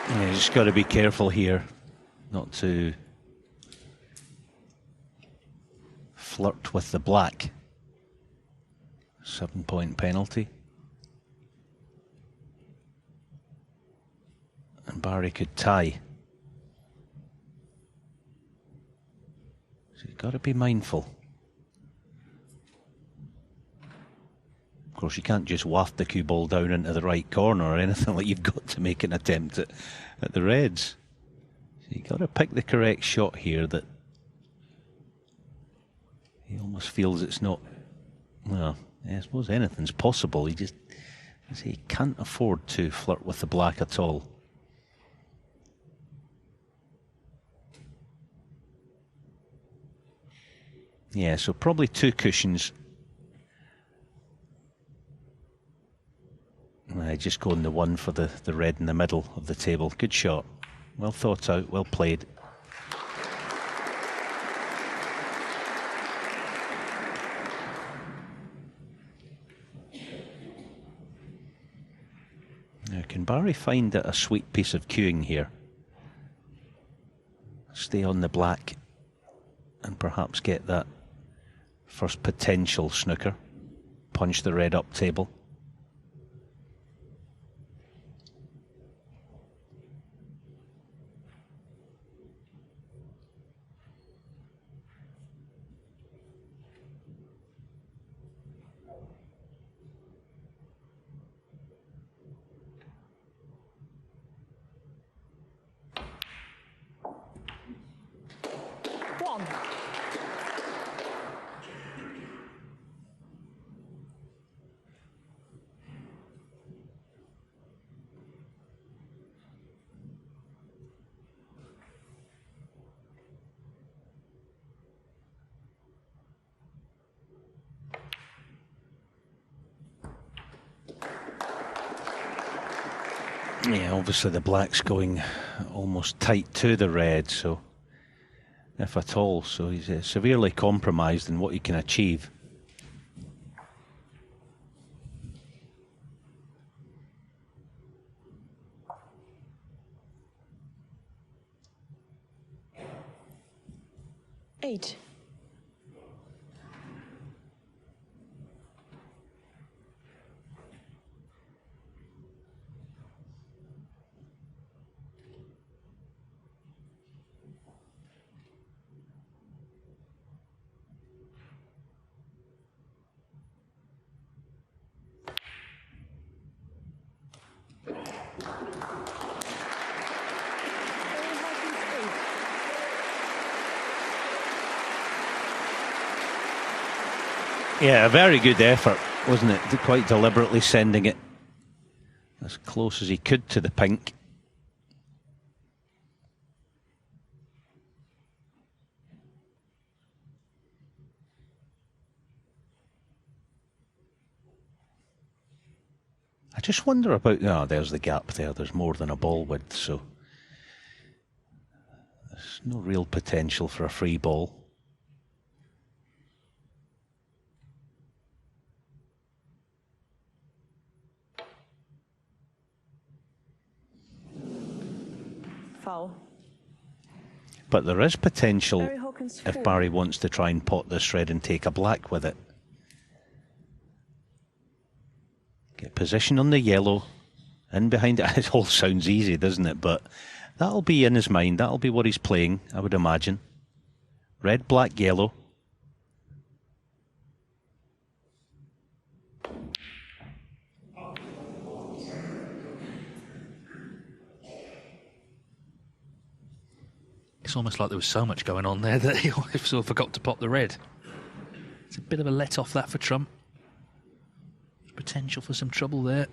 Yeah, you just got to be careful here not to flirt with the black. 7-point penalty. And Barry could tie. So you've got to be mindful. Of course, you can't just waft the cue ball down into the right corner or anything like. You've got to make an attempt at the reds. So you've got to pick the correct shot here that he almost feels it's not. Well, I suppose anything's possible. He can't afford to flirt with the black at all. Yeah, so probably 2 cushions. Just going the one for the red in the middle of the table. Good shot. Well thought out, well played. Now, can Barry find a sweet piece of cueing here? Stay on the black and perhaps get that first potential snooker. Punch the red up table. Yeah, obviously the black's going almost tight to the red, so if at all, so he's severely compromised in what he can achieve. Eight. Yeah, a very good effort, wasn't it? Quite deliberately sending it as close as he could to the pink. I just wonder about... Oh, there's the gap there. There's more than a ball width, so there's no real potential for a free ball. Foul. But there is potential Barry Hawkins, if Barry wants to try and pot this red and take a black with it. Get position on the yellow, in behind it. It all sounds easy, doesn't it? But that'll be in his mind. That'll be what he's playing, I would imagine. Red, black, yellow. It's almost like there was so much going on there that he sort of forgot to pop the red. It's a bit of a let off that for Trump. Potential for some trouble there.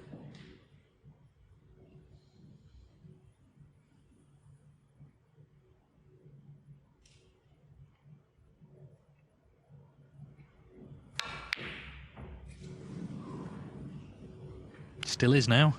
Still is now.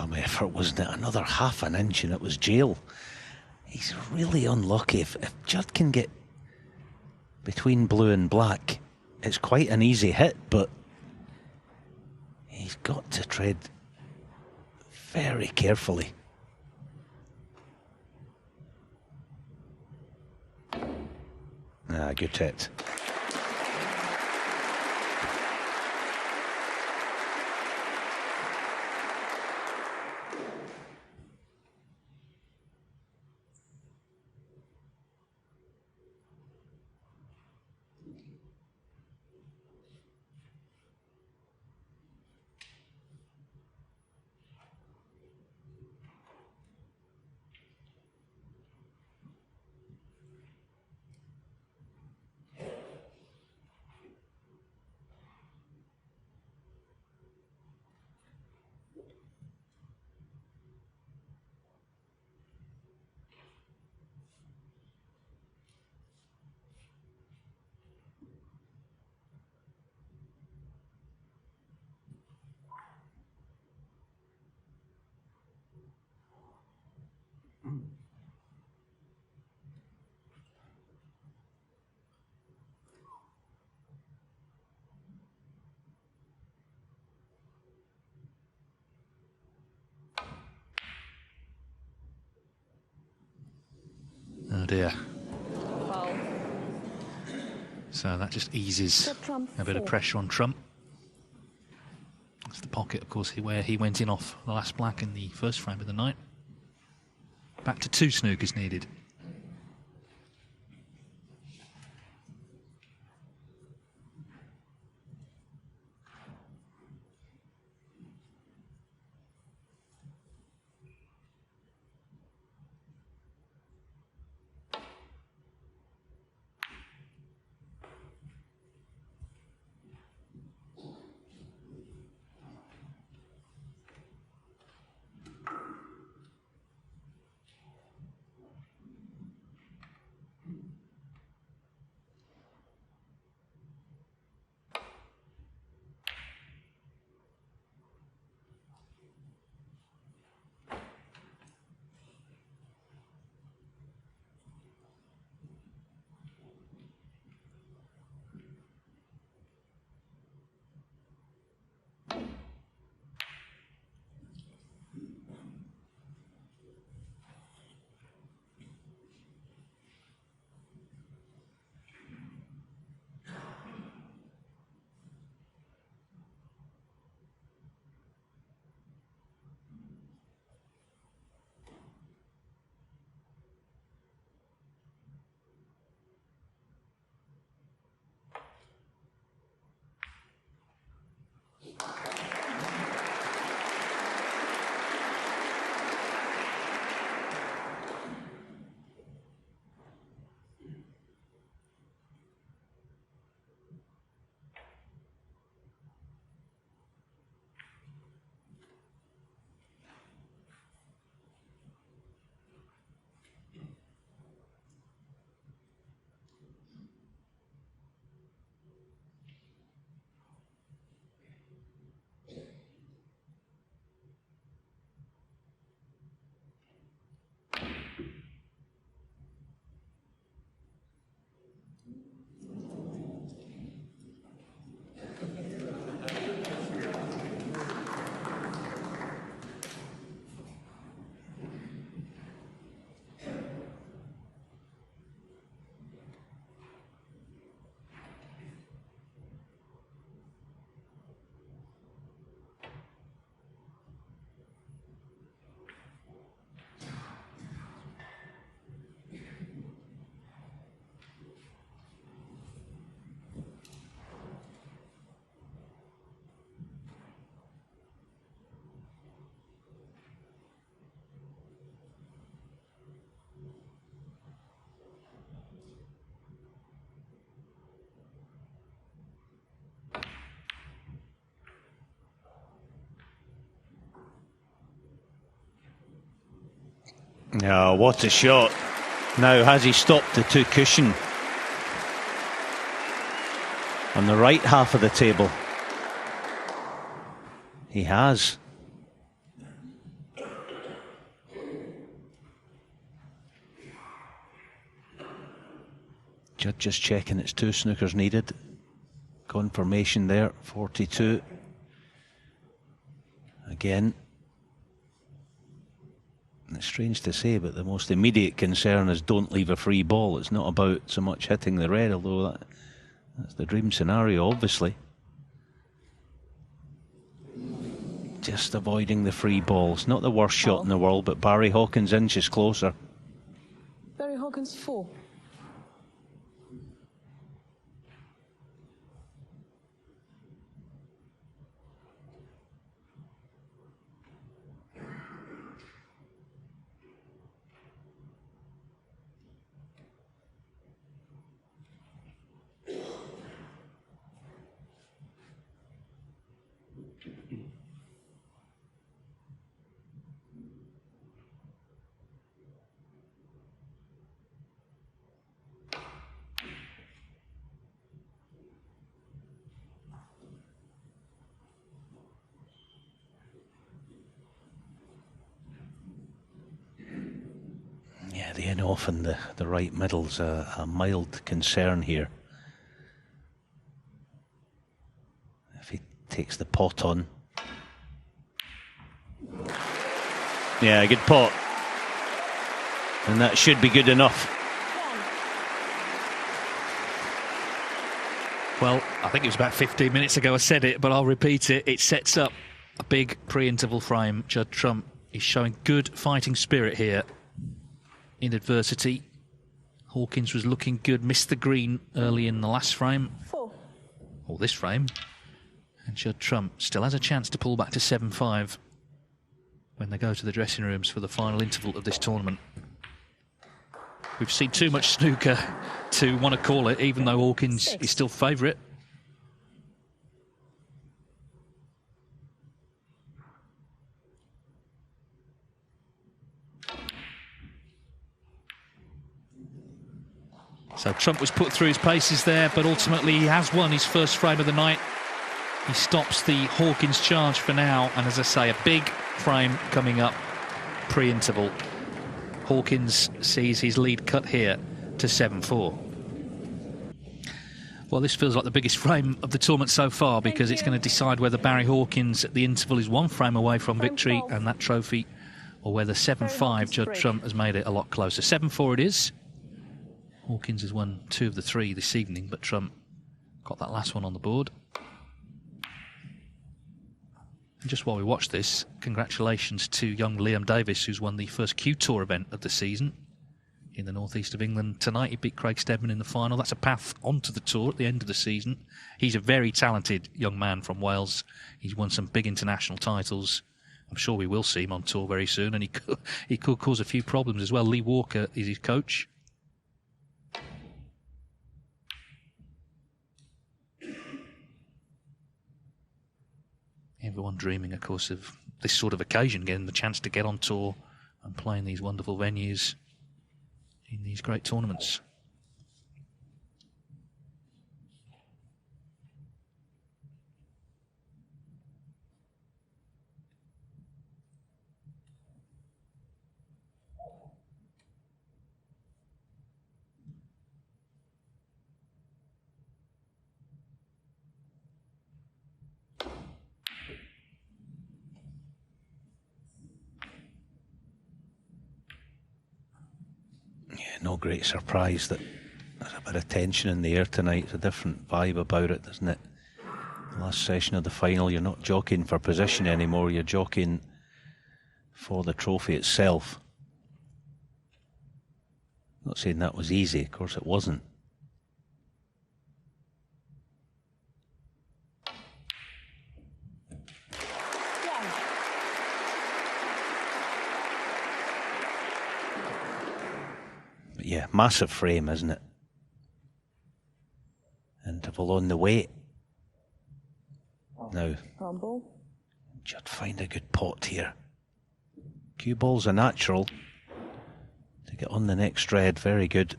scrum effort, wasn't it? Another half an inch and it was jail. He's really unlucky. If Judd can get between blue and black, it's quite an easy hit, but he's got to tread very carefully. Good hit. Oh dear. Foul. So that just eases a bit of pressure on Trump. That's the pocket, of course, where he went in off the last black in the first frame of the night. Back to 2 snookers needed. Oh, what a shot. Now, has he stopped the 2 cushion on the right half of the table? He has. Judd just checking it's 2 snookers needed. Confirmation there, 42. Again. It's strange to say, but the most immediate concern is don't leave a free ball. It's not about so much hitting the red, although that's the dream scenario, obviously. Just avoiding the free ball. It's not the worst shot in the world, but Barry Hawkins inches closer. Barry Hawkins 4. Yeah, the in-off and the right middle's a mild concern here. If he takes the pot on. Yeah, good pot. And that should be good enough. Well, I think it was about 15 minutes ago I said it, but I'll repeat it. It sets up a big pre-interval frame. Judd Trump is showing good fighting spirit here in adversity. Hawkins was looking good, missed the green early in the last frame. 4. Or this frame. And Judd Trump still has a chance to pull back to 7-5 when they go to the dressing rooms for the final interval of this tournament. We've seen too much snooker to want to call it, even though Hawkins is still favourite. So Trump was put through his paces there, but ultimately he has won his first frame of the night. He stops the Hawkins charge for now, and as I say, a big frame coming up pre-interval. Hawkins sees his lead cut here to 7-4. Well, this feels like the biggest frame of the tournament so far, because it's going to decide whether Barry Hawkins at the interval is 1 frame away from victory and that trophy, or whether 7-5 Judd Trump has made it a lot closer. 7-4 it is. Hawkins has won 2 of the 3 this evening, but Trump got that last one on the board. And just while we watch this, congratulations to young Liam Davis, who's won the first Q Tour event of the season in the northeast of England. Tonight he beat Craig Steadman in the final. That's a path onto the tour at the end of the season. He's a very talented young man from Wales. He's won some big international titles. I'm sure we will see him on tour very soon, and he could cause a few problems as well. Lee Walker is his coach. Everyone dreaming, of course, of this sort of occasion, getting the chance to get on tour and play in these wonderful venues in these great tournaments. No great surprise that there's a bit of tension in the air tonight. It's a different vibe about it, isn't it? The last session of the final, you're not jockeying for position anymore, you're jockeying for the trophy itself. I'm not saying that was easy, of course it wasn't. Yeah, massive frame, isn't it? Interval on the way. Now, Judd find a good pot here. Cue ball's a natural. To get on the next red, very good.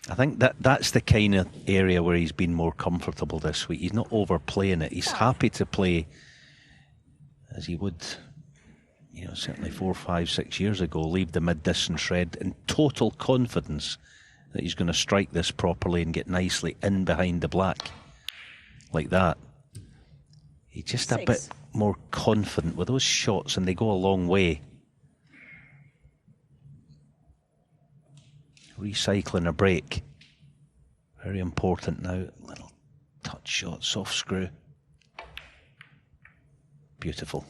I think that's the kind of area where he's been more comfortable this week. He's not overplaying it. He's happy to play as he would, you know, certainly 4, 5, 6 years ago, leave the mid-distance red in total confidence that he's going to strike this properly and get nicely in behind the black. Like that. He's just a bit more confident with those shots, and they go a long way. Recycling a break. Very important now. Little touch shot, soft screw. Beautiful.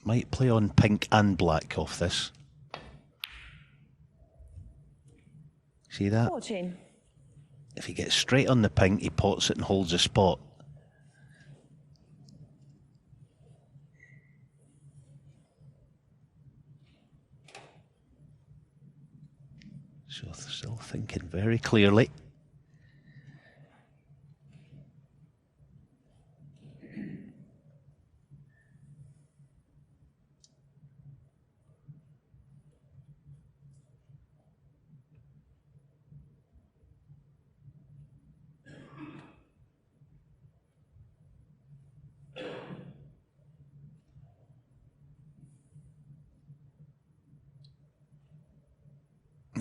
Might play on pink and black off this. See that? 14. If he gets straight on the pink, he pots it and holds a spot. So still thinking very clearly.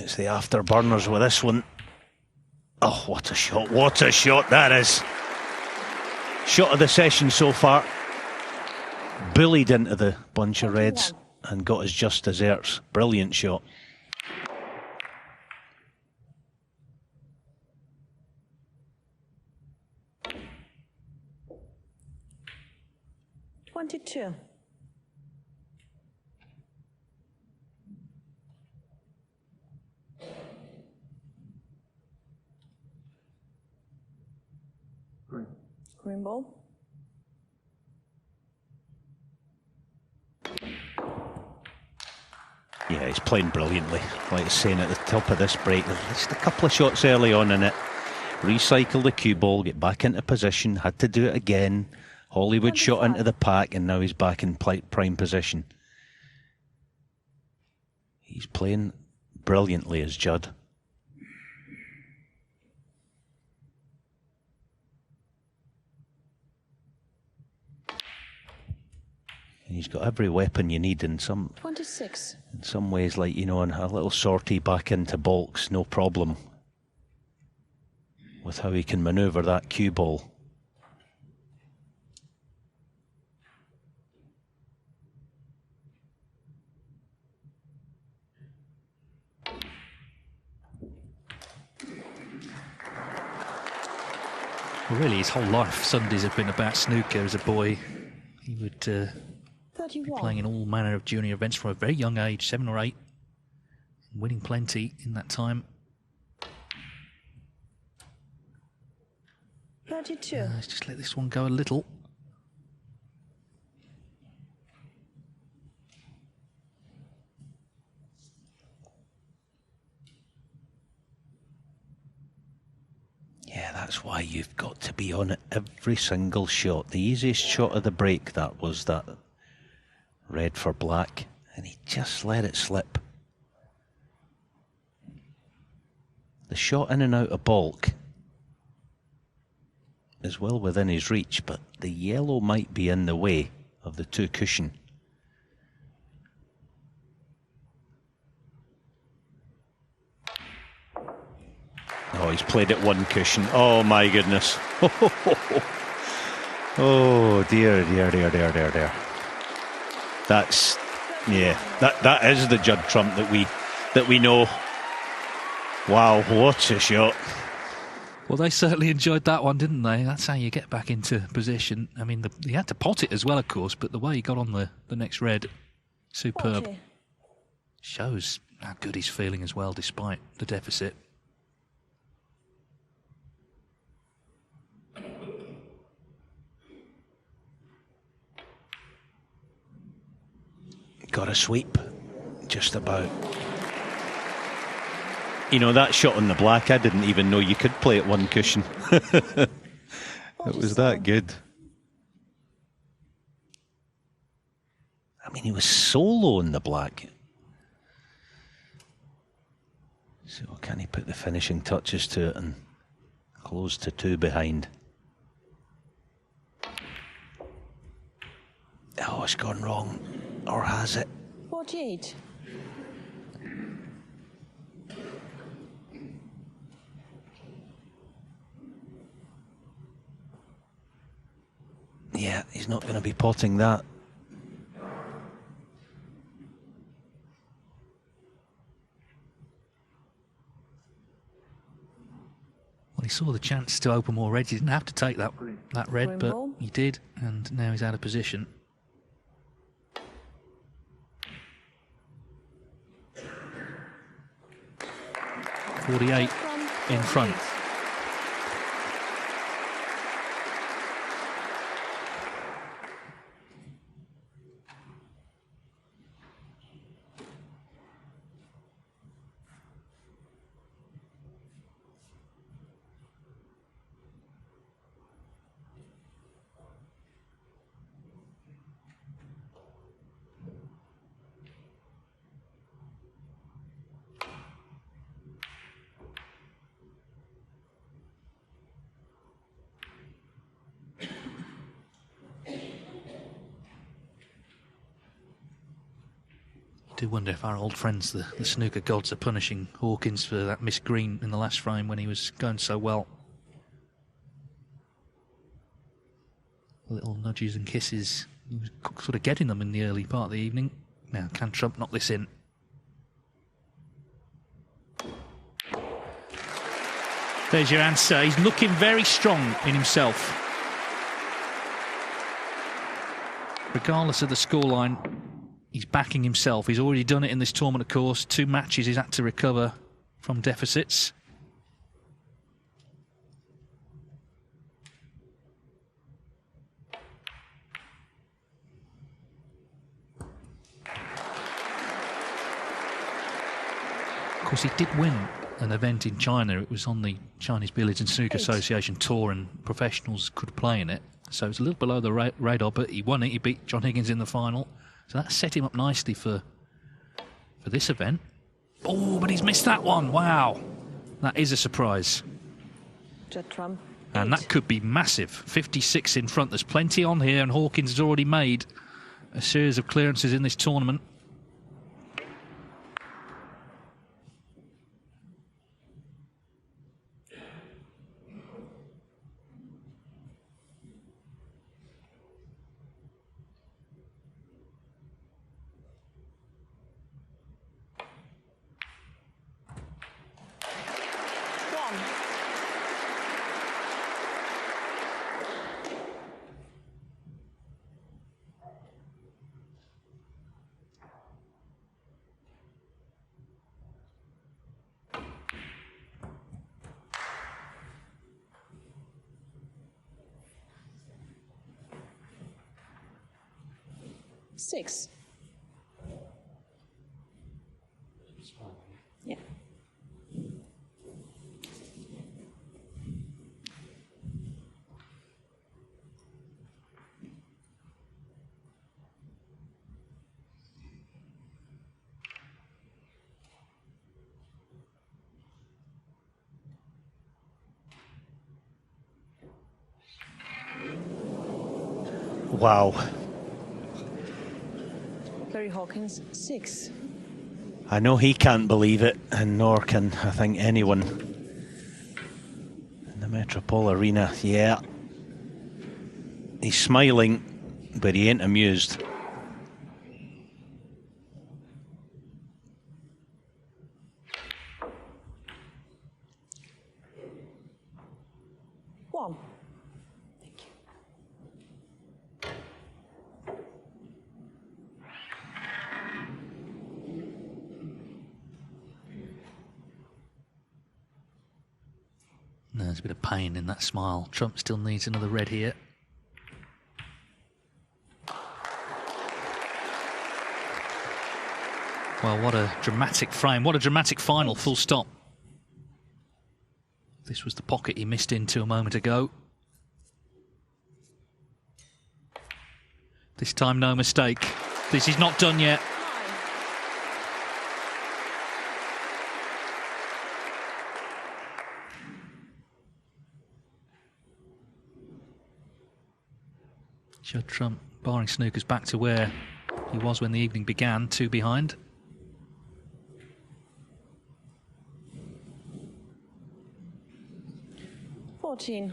It's the afterburners with this one. Oh, what a shot, what a shot that is. Shot of the session so far. Bullied into the bunch of reds and got his just desserts. Brilliant shot. Two. Green ball. Yeah, he's playing brilliantly. Like I was saying at the top of this break, there's just a couple of shots early on in it. Recycle the cue ball, get back into position, had to do it again. Hollywood shot into the pack, and now he's back in prime position. He's playing brilliantly as Judd. And he's got every weapon you need in some 26. In some ways, like, you know, in a little sortie back into balks, no problem with how he can manoeuvre that cue ball. Well, really, his whole life, Sundays have been about snooker. As a boy, he would be playing in all manner of junior events from a very young age, 7 or 8, winning plenty in that time. 32. Let's just let this one go a little. Yeah, that's why you've got to be on it every single shot. The easiest shot of the break, that was that red for black, and he just let it slip. The shot in and out of balk is well within his reach, but the yellow might be in the way of the two cushion. Oh, he's played at one cushion. Oh my goodness. Oh dear, dear, dear, dear, dear, dear. That's, yeah, that is the Judd trump that we know. Wow, what a shot. Well, they certainly enjoyed that one, didn't they? That's how you get back into position. I mean, he had to pot it as well, of course, but the way he got on the next red, superb. 40. Shows how good he's feeling as well, despite the deficit. Got a sweep, just about. You know, that shot on the black, I didn't even know you could play at one cushion. It was that good. I mean, he was solo in the black. So can he put the finishing touches to it and Close to 2 behind. Oh, it's gone wrong. Or has it? 48. Yeah, he's not going to be potting that. Well, he saw the chance to open more reds. He didn't have to take that red, but ball. he did, and now he's out of position. .48 in front. I do wonder if our old friends, the snooker gods, are punishing Hawkins for that missed green in the last frame when he was going so well. Little nudges and kisses. He was sort of getting them in the early part of the evening. Now, can Trump knock this in? There's your answer. He's looking very strong in himself. Regardless of the scoreline, he's backing himself. He's already done it in this tournament, of course. 2 matches he's had to recover from deficits. Of course, he did win an event in China. It was on the Chinese Billiards and Snooker Association tour, and professionals could play in it. So it's a little below the radar, but he won it. He beat John Higgins in the final. So that set him up nicely for this event. Oh, but he's missed that one. Wow. That is a surprise. Judd Trump. And that could be massive. 56 in front. There's plenty on here, and Hawkins has already made a series of clearances in this tournament. Six. Yeah. Wow. Hawkins, 6. I know he can't believe it, and nor can, I think, anyone in the Metropol arena. Yeah. He's smiling, but he ain't amused. One. No, there's a bit of pain in that smile. Trump still needs another red here. Well, what a dramatic frame. What a dramatic final, full stop. This was the pocket he missed into a moment ago. This time, no mistake. This is not done yet. Judd Trump, barring Snooker's, back to where he was when the evening began, 2 behind. Fourteen.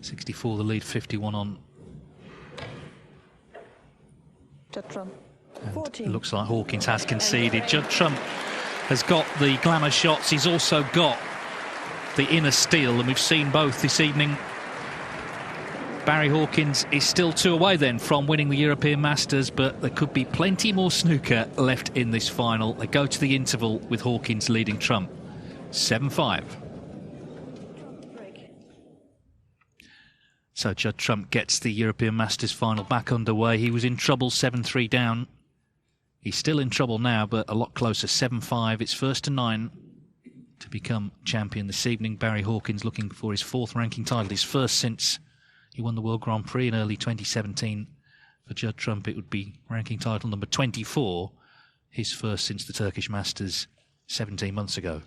.64 the lead, 51 on. Judd Trump. And 14. it looks like Hawkins has conceded. Judd Trump has got the glamour shots. He's also got the inner steel, and we've seen both this evening. Barry Hawkins is still 2 away then from winning the European Masters, but there could be plenty more snooker left in this final. They go to the interval with Hawkins leading Trump 7-5. So Judd Trump gets the European Masters final back underway. He was in trouble, 7-3 down. He's still in trouble now, but a lot closer, 7-5. It's 1st to 9 to become champion this evening. Barry Hawkins looking for his 4th ranking title, his first since he won the World Grand Prix in early 2017. For Judd Trump, it would be ranking title number 24, his first since the Turkish Masters 17 months ago.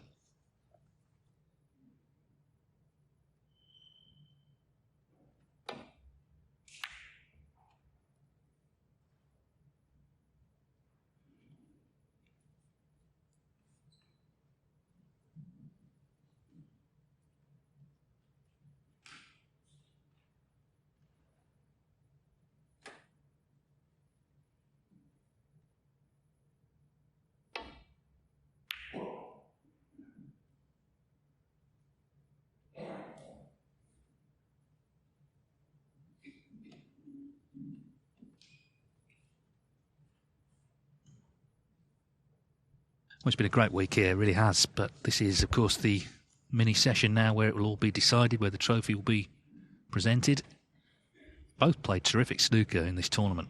Well, it's been a great week here, it really has. But this is, of course, the mini session now where it will all be decided, where the trophy will be presented. Both played terrific snooker in this tournament.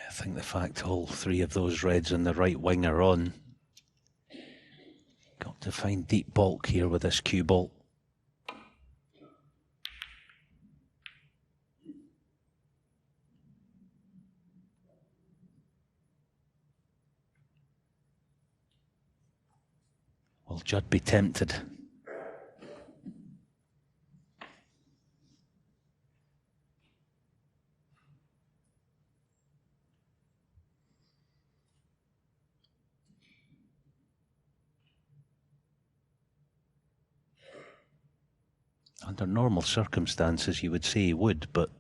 I think the fact all 3 of those reds on the right wing are on. Got to find deep bulk here with this cue ball. Will Judd be tempted? Under normal circumstances, you would say he would, but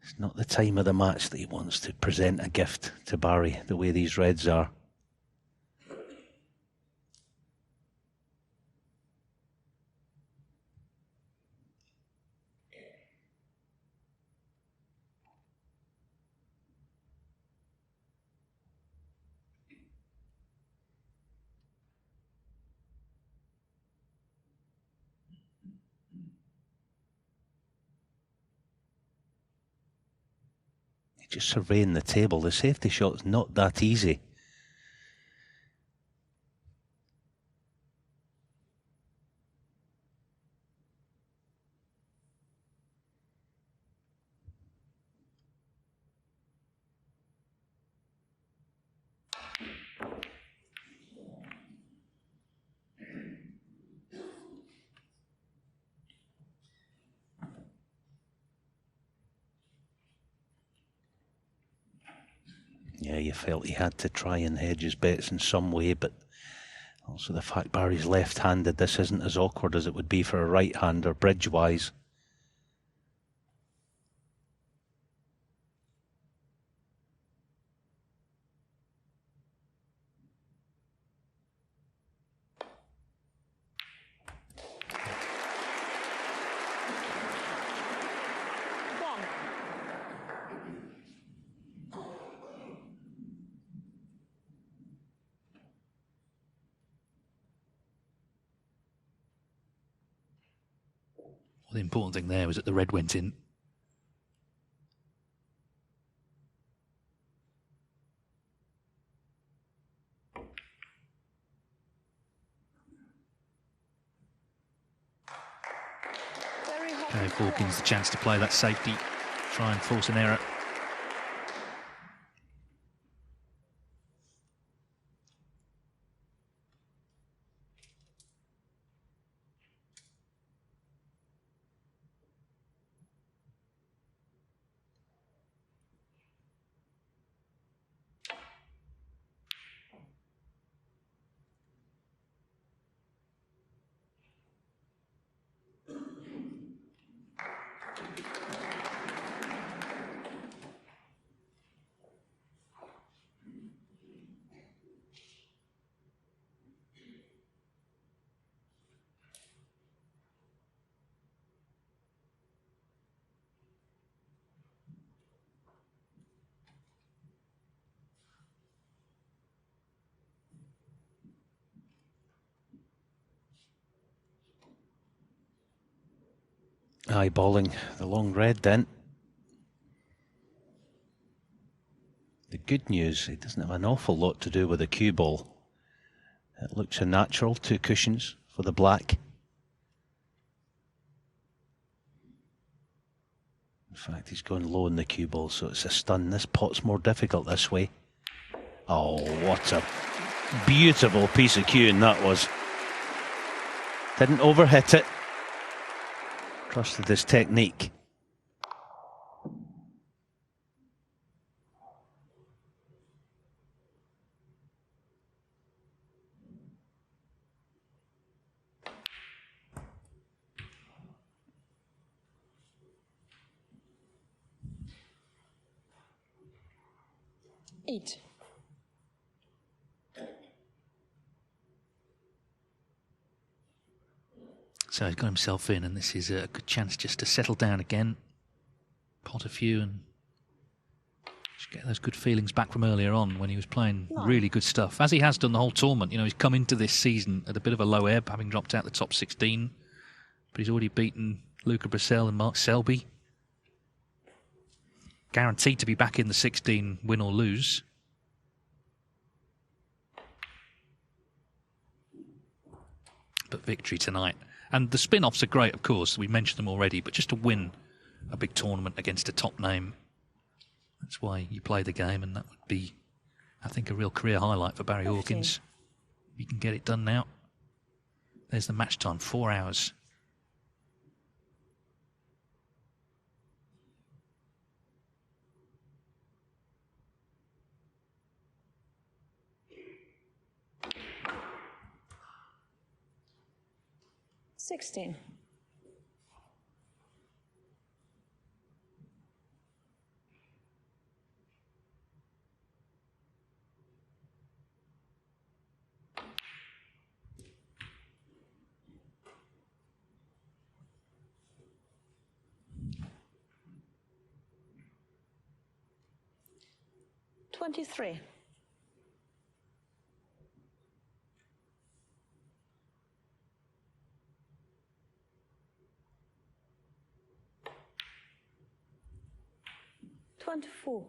it's not the time of the match that he wants to present a gift to Barry the way these reds are. Just surveying the table, the safety shot's not that easy. Yeah, you felt he had to try and hedge his bets in some way, but also the fact Barry's left-handed, this isn't as awkward as it would be for a right-hander, bridge-wise. Well, the important thing there was that the red went in. Gave Hawkins the chance to play that safety, try and force an error. Eyeballing the long red then. The good news, it doesn't have an awful lot to do with the cue ball. It looks a natural, 2 cushions for the black. In fact, he's going low in the cue ball, so it's a stun. This pot's more difficult this way. Oh, what a beautiful piece of cueing that was. Didn't overhit it. Trusted his technique. Eight. So he's got himself in, and this is a good chance just to settle down again, pot a few, and just get those good feelings back from earlier on when he was playing really good stuff, as he has done the whole tournament. You know, he's come into this season at a bit of a low ebb, having dropped out the top 16, but he's already beaten Luca Brissell and Mark Selby. Guaranteed to be back in the 16, win or lose. But victory tonight. And the spin-offs are great, of course. We mentioned them already, but just to win a big tournament against a top name, that's why you play the game, and that would be, I think, a real career highlight for Barry Hawkins. You can get it done now. There's the match time, 4 hours. Sixteen. $23. 24.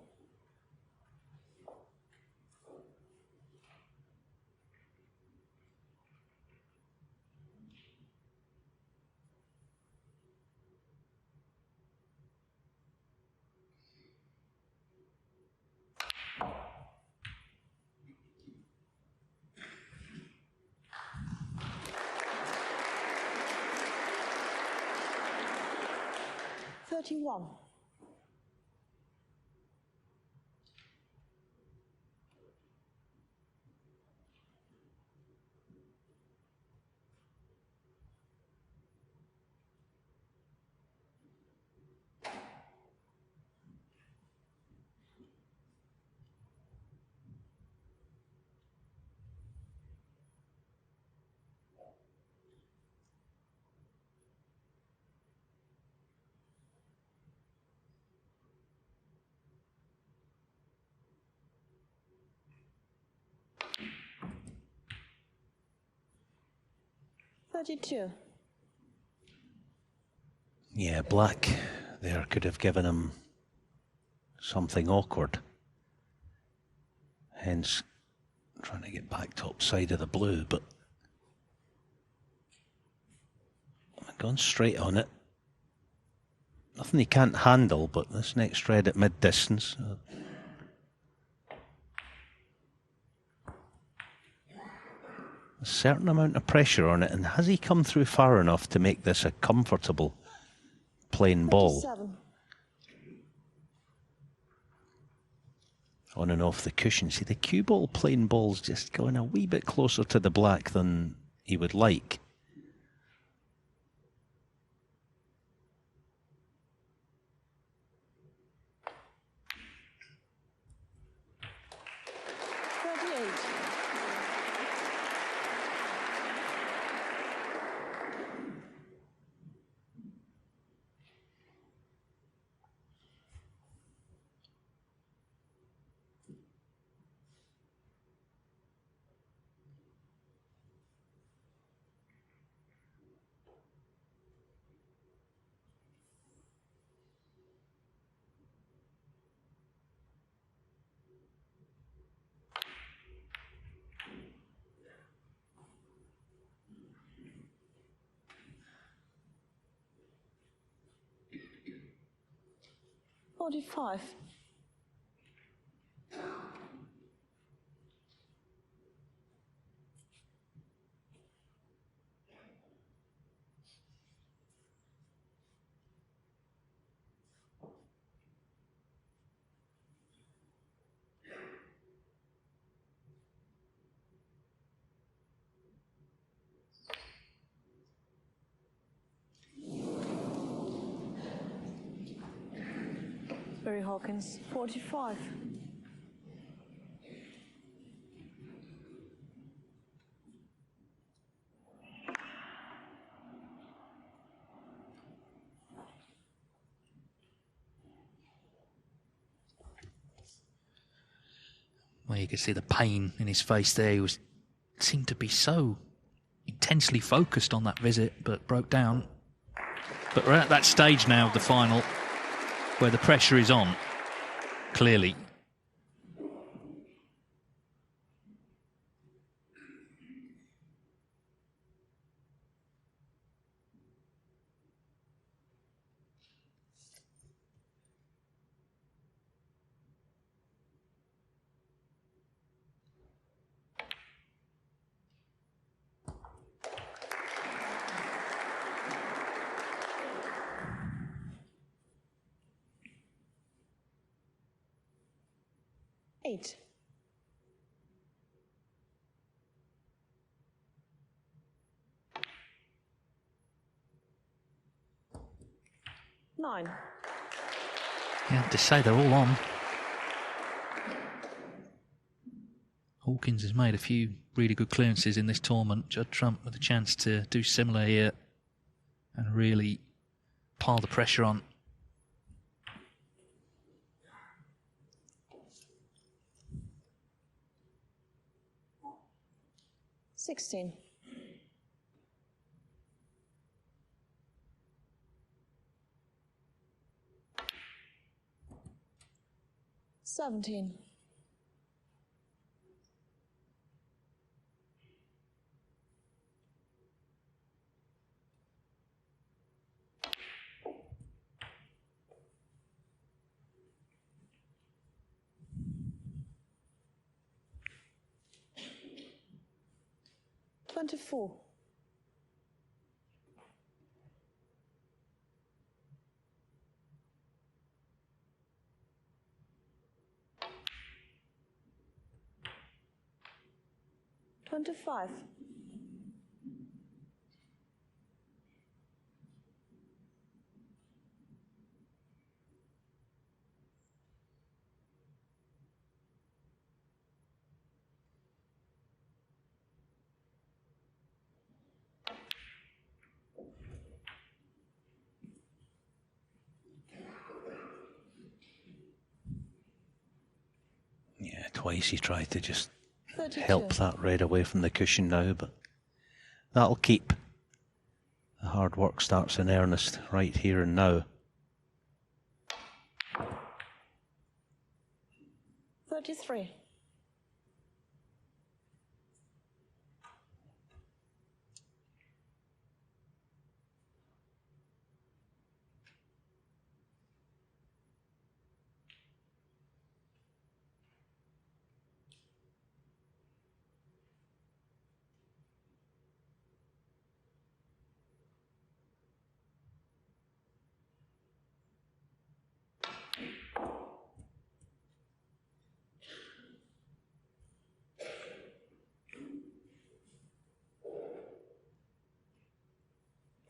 $31. 32. Yeah, black there could have given him something awkward. Hence, trying to get back top side of the blue, but gone straight on it. Nothing he can't handle, but this next red at mid-distance. A certain amount of pressure on it, and has he come through far enough to make this a comfortable plain ball? 37. On and off the cushion. See, the cue ball plain ball's just going a wee bit closer to the black than he would like. $45. Hawkins, 45. Well, you could see the pain in his face there. He seemed to be so intensely focused on that visit, but broke down. But we're at that stage now of the final where the pressure is on, clearly. Eight. Nine. Yeah, to say they're all on. Hawkins has made a few really good clearances in this tournament. Judd Trump with a chance to do similar here and really pile the pressure on. $16. $17. $24. $25. Yeah, twice he tried to just 32. help that red away from the cushion now, but that'll keep. The hard work starts in earnest right here and now. 33.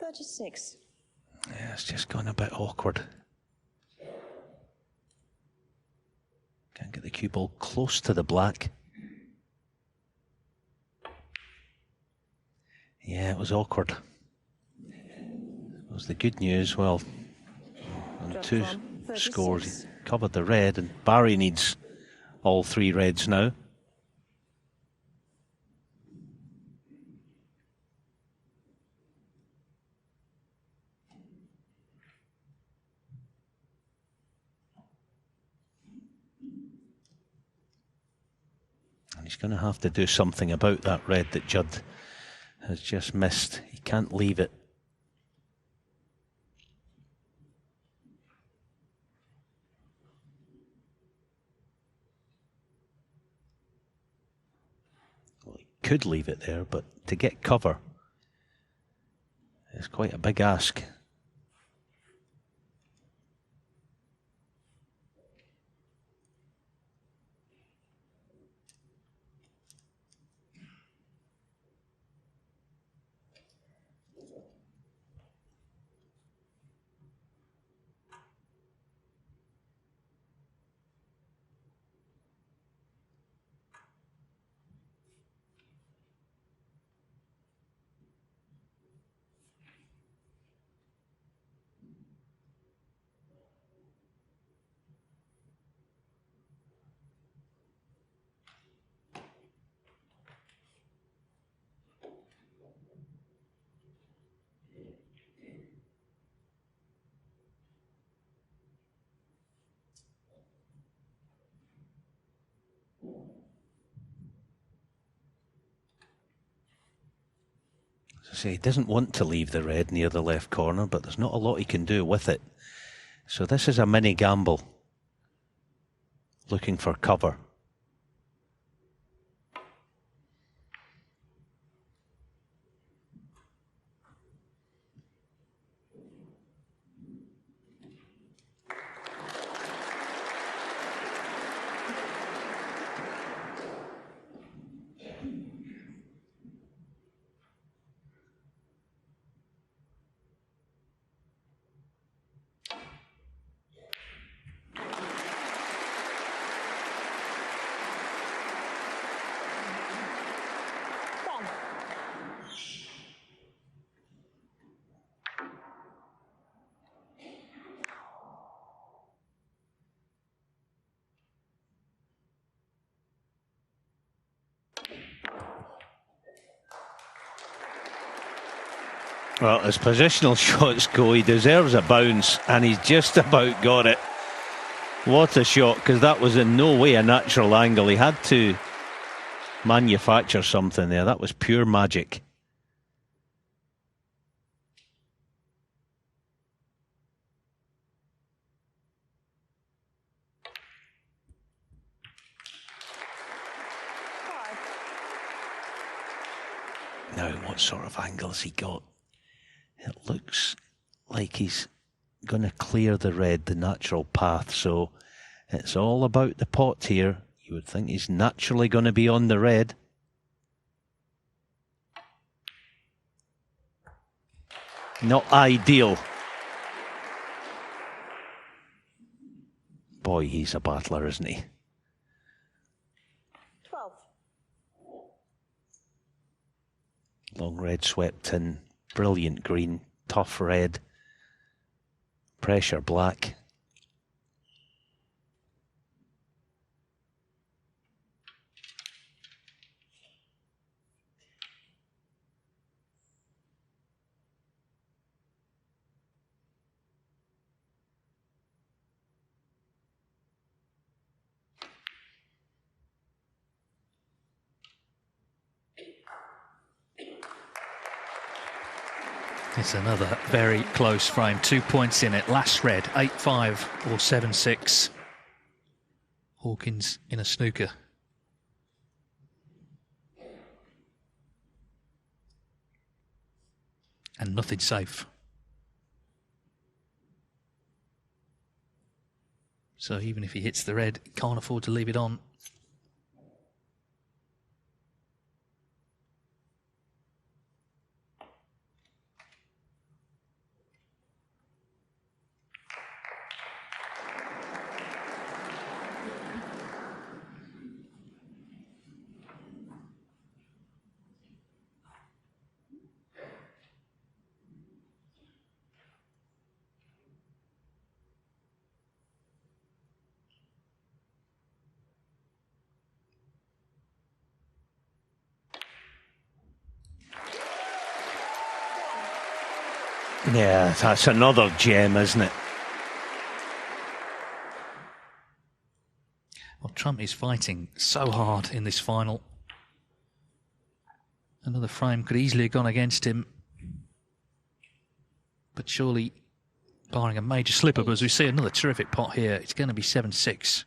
$36. Yeah, it's just gone a bit awkward. Can't get the cue ball close to the black. Yeah, it was awkward. It was the good news. Well, on Judd two from 36. scores, he covered the red, and Barry needs all three reds now. And he's going to have to do something about that red that Judd has just missed. He can't leave it. Well, he could leave it there, but to get cover is quite a big ask. As I say, he doesn't want to leave the red near the left corner, but there's not a lot he can do with it. So this is a mini gamble, looking for cover. Well, as positional shots go, he deserves a bounce, and he's just about got it. What a shot, because that was in no way a natural angle. He had to manufacture something there. That was pure magic. Now, what sort of angles he got? It looks like he's going to clear the red, the natural path, so it's all about the pot here. You would think he's naturally going to be on the red. Not ideal. Boy, he's a battler, isn't he? 12. Long red swept in. Brilliant green, tough red, pressure black. It's another very close frame. 2 points in it. Last red, 8-5 or 7-6. Hawkins in a snooker. And nothing safe. So even if he hits the red, he can't afford to leave it on. Yeah, that's another gem, isn't it? Well, Trump is fighting so hard in this final. Another frame could easily have gone against him. But surely, barring a major slip-up, as we see another terrific pot here, it's going to be 7-6.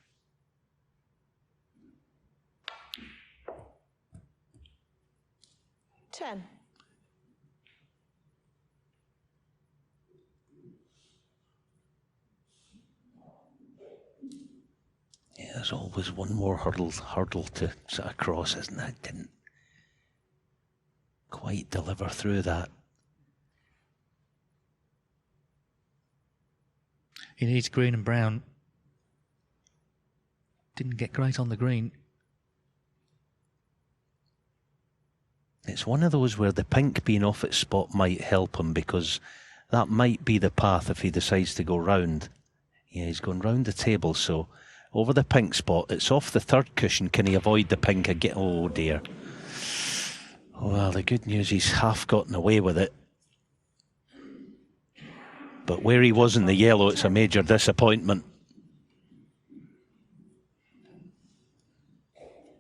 Ten. Yeah, there's always one more hurdle to sort of cross, isn't there? Didn't quite deliver through that. He needs green and brown. Didn't get great on the green. It's one of those where the pink being off its spot might help him, because that might be the path if he decides to go round. Yeah, he's going round the table, so over the pink spot, it's off the third cushion. Can he avoid the pink again? Oh dear. Well, the good news, he's half gotten away with it. But where he was in the yellow, it's a major disappointment.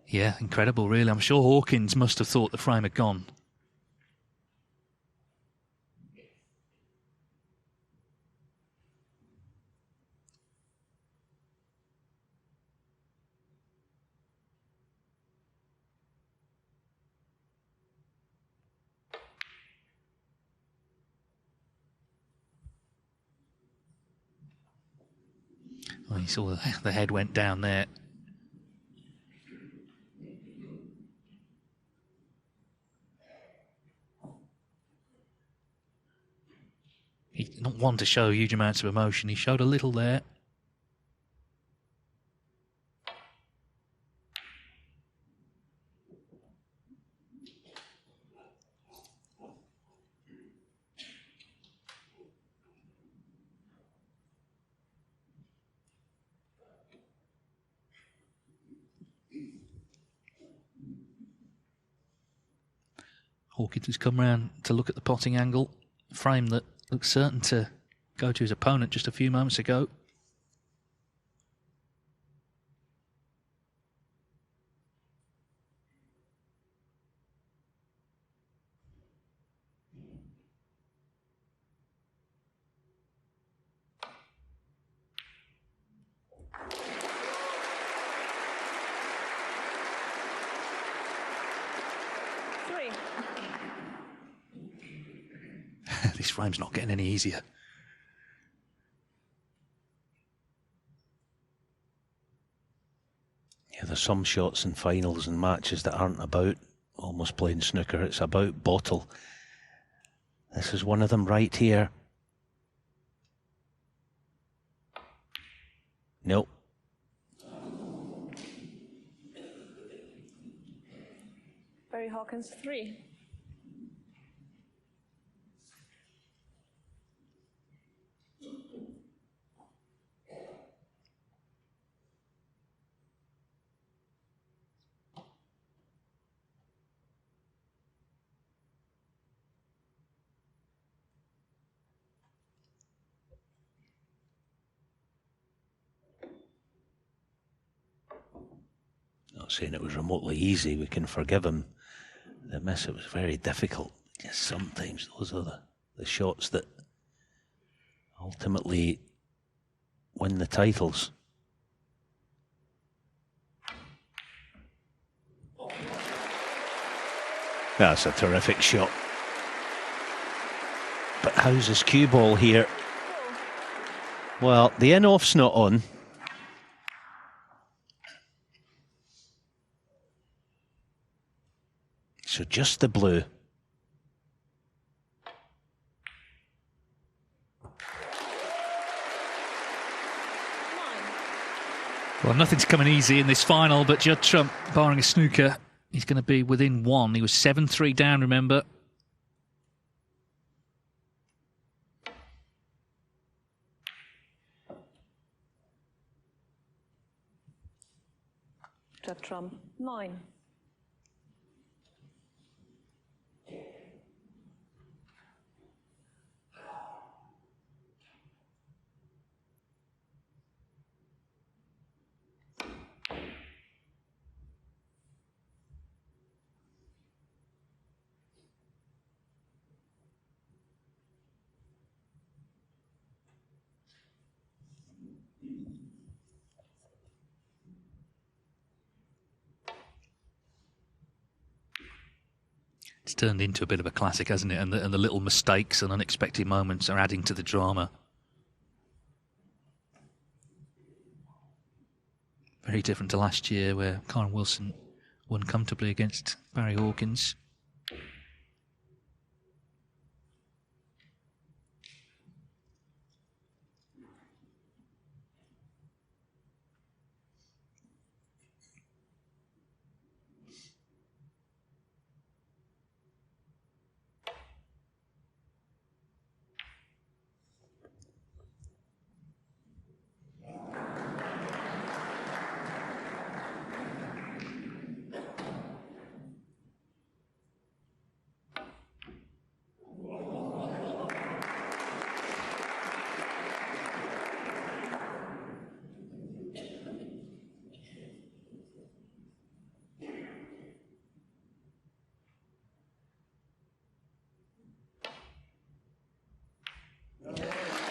Yeah, incredible, really. I'm sure Hawkins must have thought the frame had gone. Well, you saw the head went down there. He did not want to show huge amounts of emotion. He showed a little there. Hawkins has come round to look at the potting angle. Frame that looks certain to go to his opponent just a few moments ago. This frame's not getting any easier. Yeah, there's some shots in finals and matches that aren't about almost playing snooker. It's about bottle. This is one of them right here. Nope. Barry Hawkins, 3. Not saying it was remotely easy, we can forgive him the miss. It was very difficult. Just sometimes those are the shots that ultimately win the titles. That's a terrific shot. But how's his cue ball here? Well, the in-off's not on. So just the blue. Well, nothing's coming easy in this final, but Judd Trump, barring a snooker, he's going to be within one. He was 7-3 down, remember. Judd Trump, 9. It's turned into a bit of a classic, hasn't it? And the little mistakes and unexpected moments are adding to the drama. Very different to last year, where Karen Wilson won comfortably against Barry Hawkins.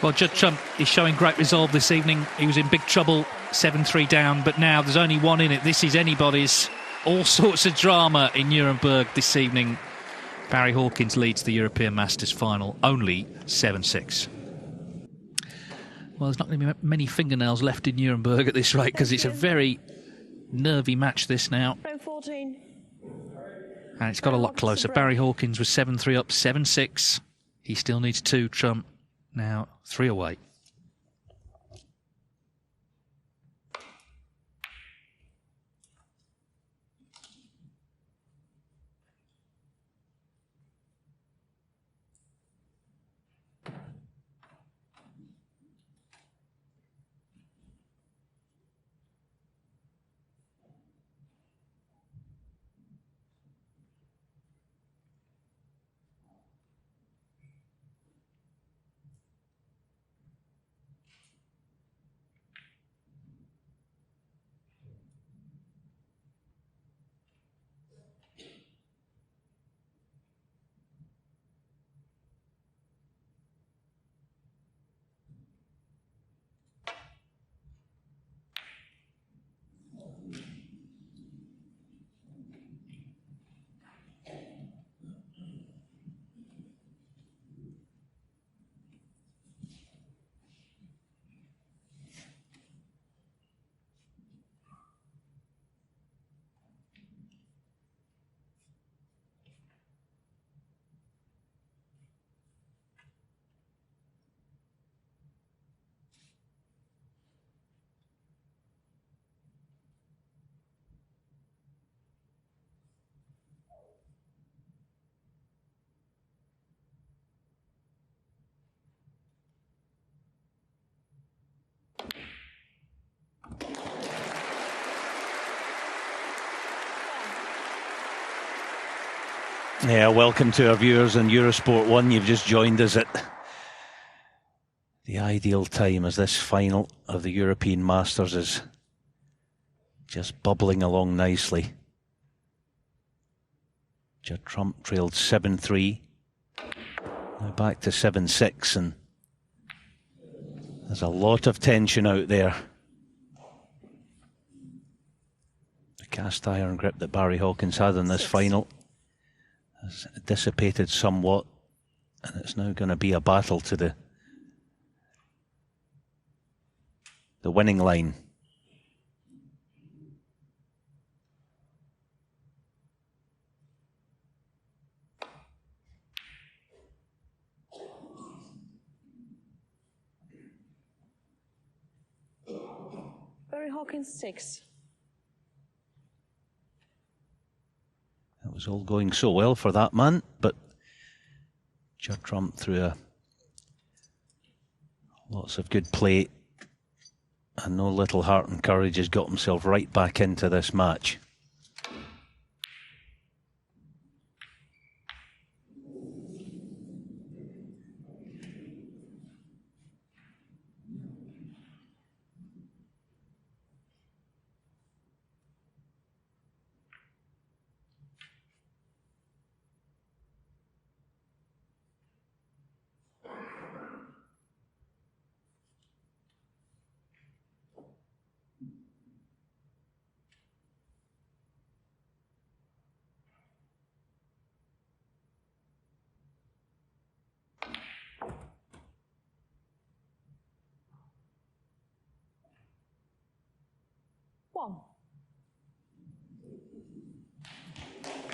Well, Judd Trump is showing great resolve this evening. He was in big trouble, 7-3 down, but now there's only one in it. This is anybody's. All sorts of drama in Nuremberg this evening. Barry Hawkins leads the European Masters final, only 7-6. Well, there's not going to be many fingernails left in Nuremberg at this rate, because it's a very nervy match, this now. 14. And it's got a lot closer. Barry Hawkins was 7-3 up, 7-6. He still needs 2. Trump now 3 away. Yeah, welcome to our viewers on Eurosport 1. You've just joined us at the ideal time as this final of the European Masters is just bubbling along nicely. Judd Trump trailed 7-3. Now back to 7-6, and there's a lot of tension out there. The cast iron grip that Barry Hawkins had in this final has dissipated somewhat, and it's now going to be a battle to the winning line. Barry Hawkins 6. It was all going so well for that man, but Judd Trump through lots of good play and no little heart and courage has got himself right back into this match.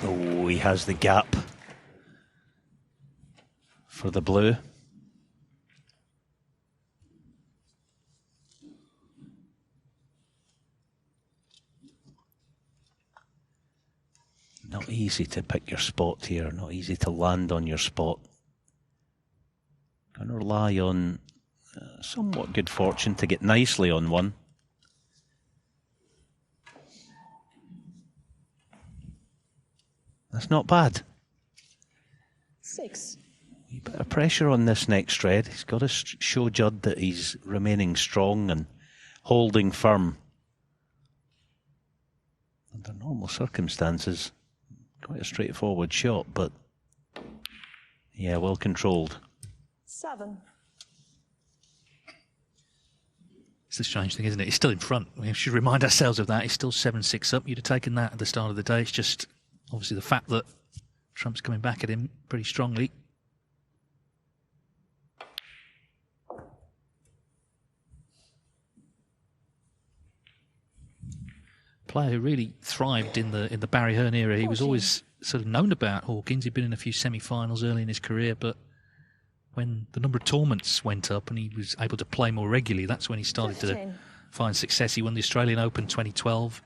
Oh, he has the gap for the blue. Not easy to pick your spot here, not easy to land on your spot. Going to rely on somewhat good fortune to get nicely on one. That's not bad. 6. A bit of pressure on this next red. He's got to show Judd that he's remaining strong and holding firm. Under normal circumstances, quite a straightforward shot, but yeah, well controlled. 7. It's a strange thing, isn't it? He's still in front. We should remind ourselves of that. He's still 7-6 up. You'd have taken that at the start of the day. It's just obviously the fact that Trump's coming back at him pretty strongly. Player who really thrived in the Barry Hearn era. He was always sort of known about Hawkins. He'd been in a few semi-finals early in his career, but when the number of tournaments went up and he was able to play more regularly, that's when he started 15. to find success. He won the Australian Open 2012.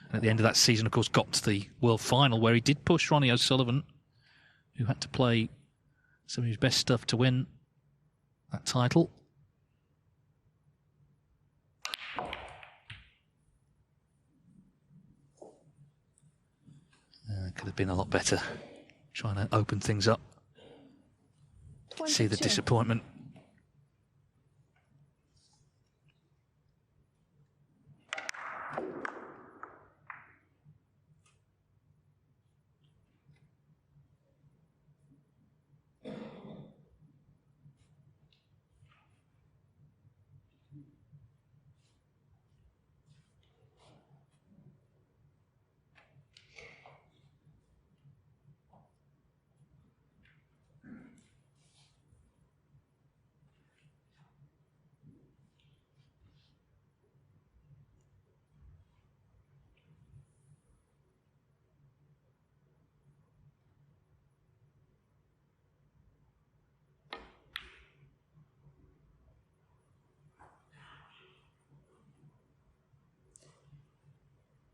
And at the end of that season, of course, got to the World Final where he did push Ronnie O'Sullivan, who had to play some of his best stuff to win that title. Could have been a lot better trying to open things up. 22. See the disappointment.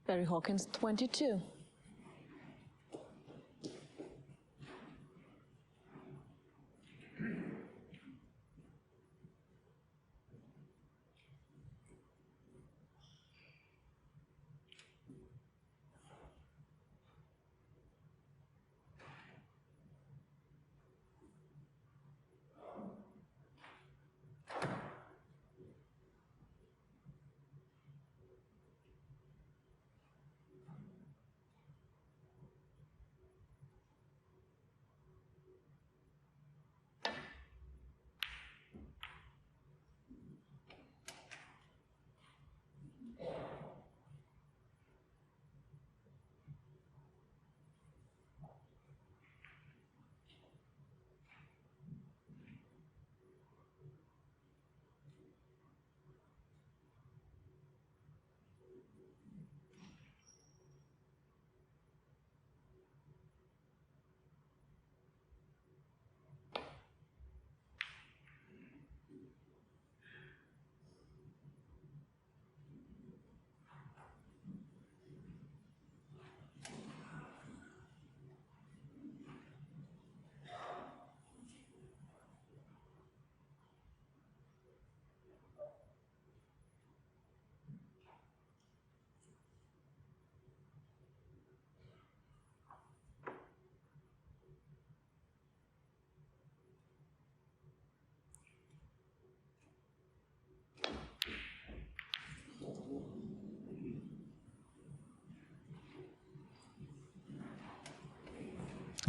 Barry Hawkins 22.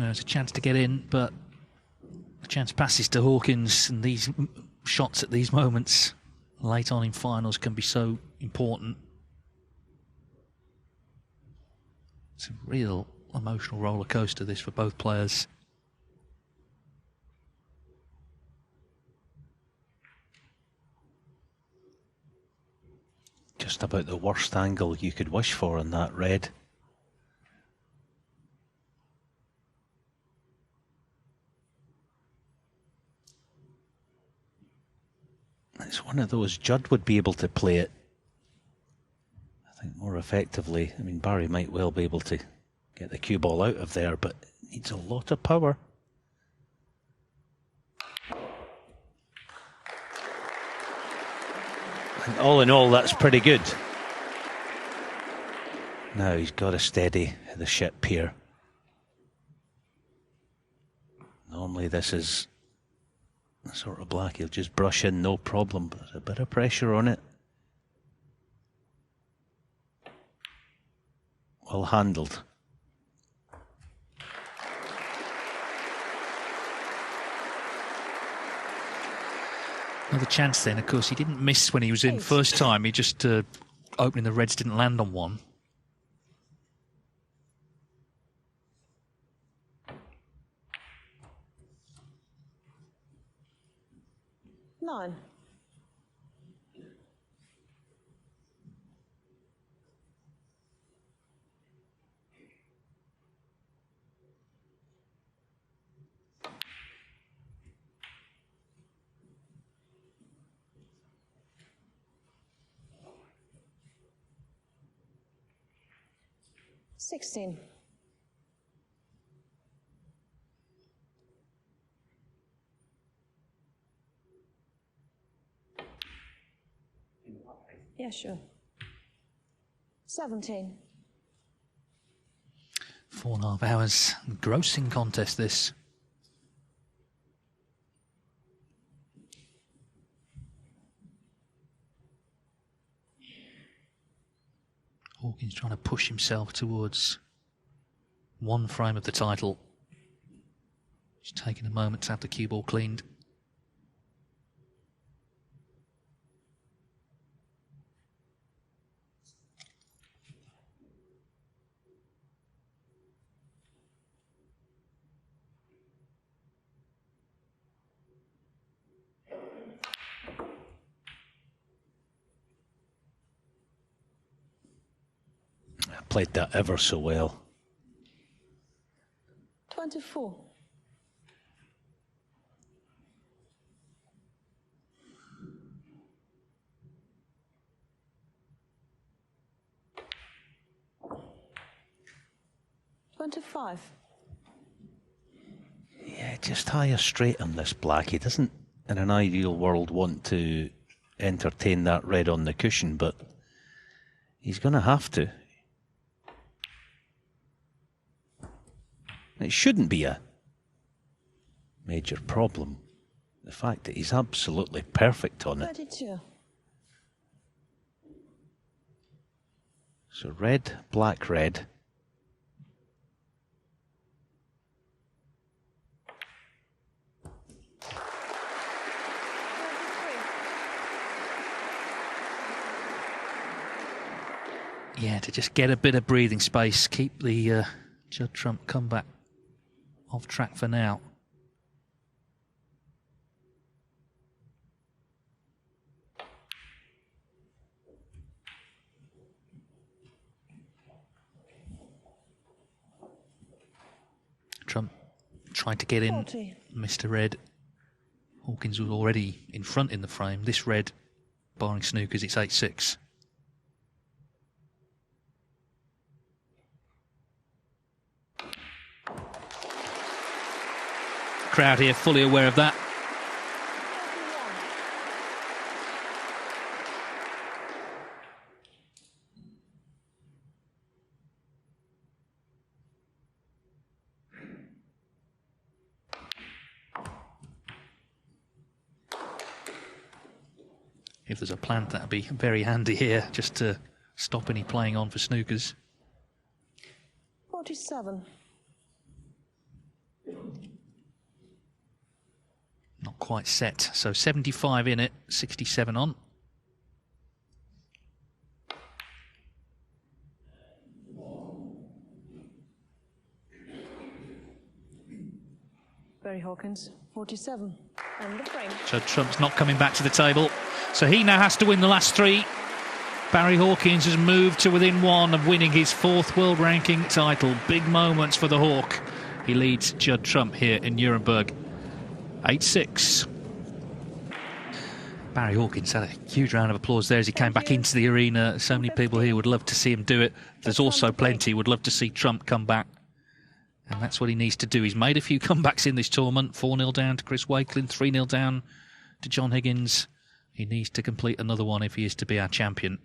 There's a chance to get in, but the chance passes to Hawkins, and these shots at these moments late on in finals can be so important. It's a real emotional roller coaster, this, for both players. Just about the worst angle you could wish for on that red. It's one of those, Judd would be able to play it, I think, more effectively. I mean, Barry might well be able to get the cue ball out of there, but it needs a lot of power. And all in all, that's pretty good. Now he's got to steady the ship here. Normally this is the sort of black he'll just brush in, no problem, but there's a bit of pressure on it. Well handled. Another chance then, of course. He didn't miss when he was in first time. He just, opening the reds, didn't land on one. Nine. Sixteen. Yeah, sure. 17. 4.5 hours. Grossing contest, this. Hawkins trying to push himself towards one frame of the title. Just taking a moment to have the cue ball cleaned. Played that ever so well. 24. Yeah, just higher straight on this black. He doesn't, in an ideal world, want to entertain that red on the cushion, but he's going to have to. It shouldn't be a major problem. The fact that he's absolutely perfect on it. 32. So red, black, red. Yeah, to just get a bit of breathing space, keep the Judd Trump comeback off track for now. Trump tried to get in, 40. Mr. Red. Hawkins was already in front in the frame. This red, barring snookers, it's 8-6. Crowd here fully aware of that. If there's a plant, that'd be very handy here, just to stop any playing on for snookers. 47. quite set. So 75 in it, 67 on. Barry Hawkins, 47. And the frame. Judd Trump's not coming back to the table. So he now has to win the last three. Barry Hawkins has moved to within one of winning his 4th world ranking title. Big moments for the Hawk. He leads Judd Trump here in Nuremberg. 8-6. Barry Hawkins had a huge round of applause there as he came back into the arena. So many people here would love to see him do it. There's also plenty would love to see Trump come back. And that's what he needs to do. He's made a few comebacks in this tournament. 4-0 down to Chris Wakelin, 3-0 down to John Higgins. He needs to complete another one if he is to be our champion.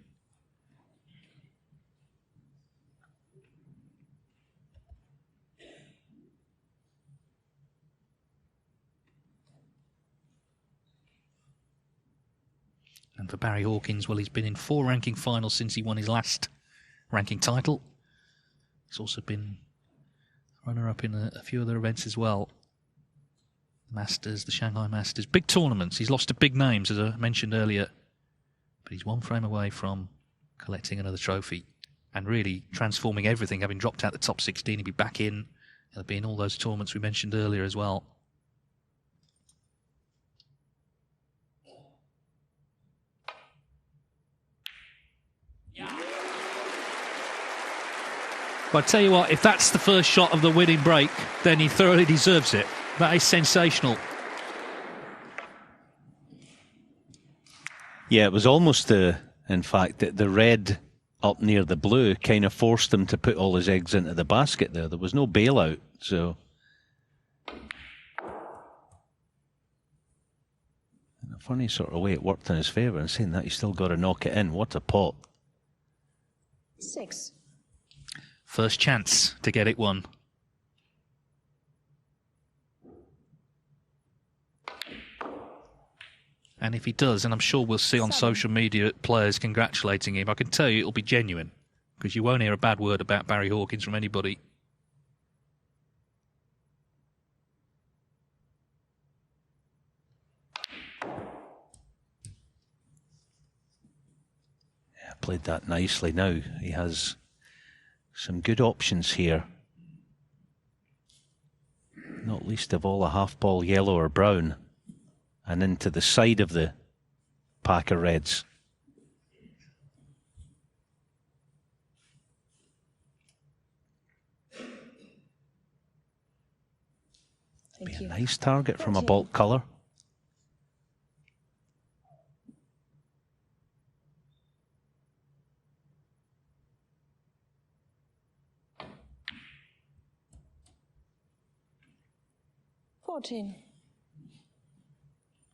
And for Barry Hawkins, well, he's been in 4 ranking finals since he won his last ranking title. He's also been runner-up in a few other events as well. The Masters, the Shanghai Masters. Big tournaments. He's lost to big names, as I mentioned earlier. But he's 1 frame away from collecting another trophy and really transforming everything. Having dropped out the top 16, he'll be back in. He'll be in all those tournaments we mentioned earlier as well. But I tell you what, if that's the first shot of the winning break, then he thoroughly deserves it. That is sensational. Yeah, it was almost in fact, the red up near the blue kind of forced him to put all his eggs into the basket there. There was no bailout, so. In a funny sort of way, it worked in his favour, and saying that, you still got to knock it in. What a pot. 6. First chance to get it won. And if he does, and I'm sure we'll see on social media players congratulating him, I can tell you it'll be genuine, because you won't hear a bad word about Barry Hawkins from anybody. Yeah, played that nicely now. He has some good options here. Not least of all a half ball yellow or brown. And into the side of the pack of reds. Be a nice target from a bulk colour.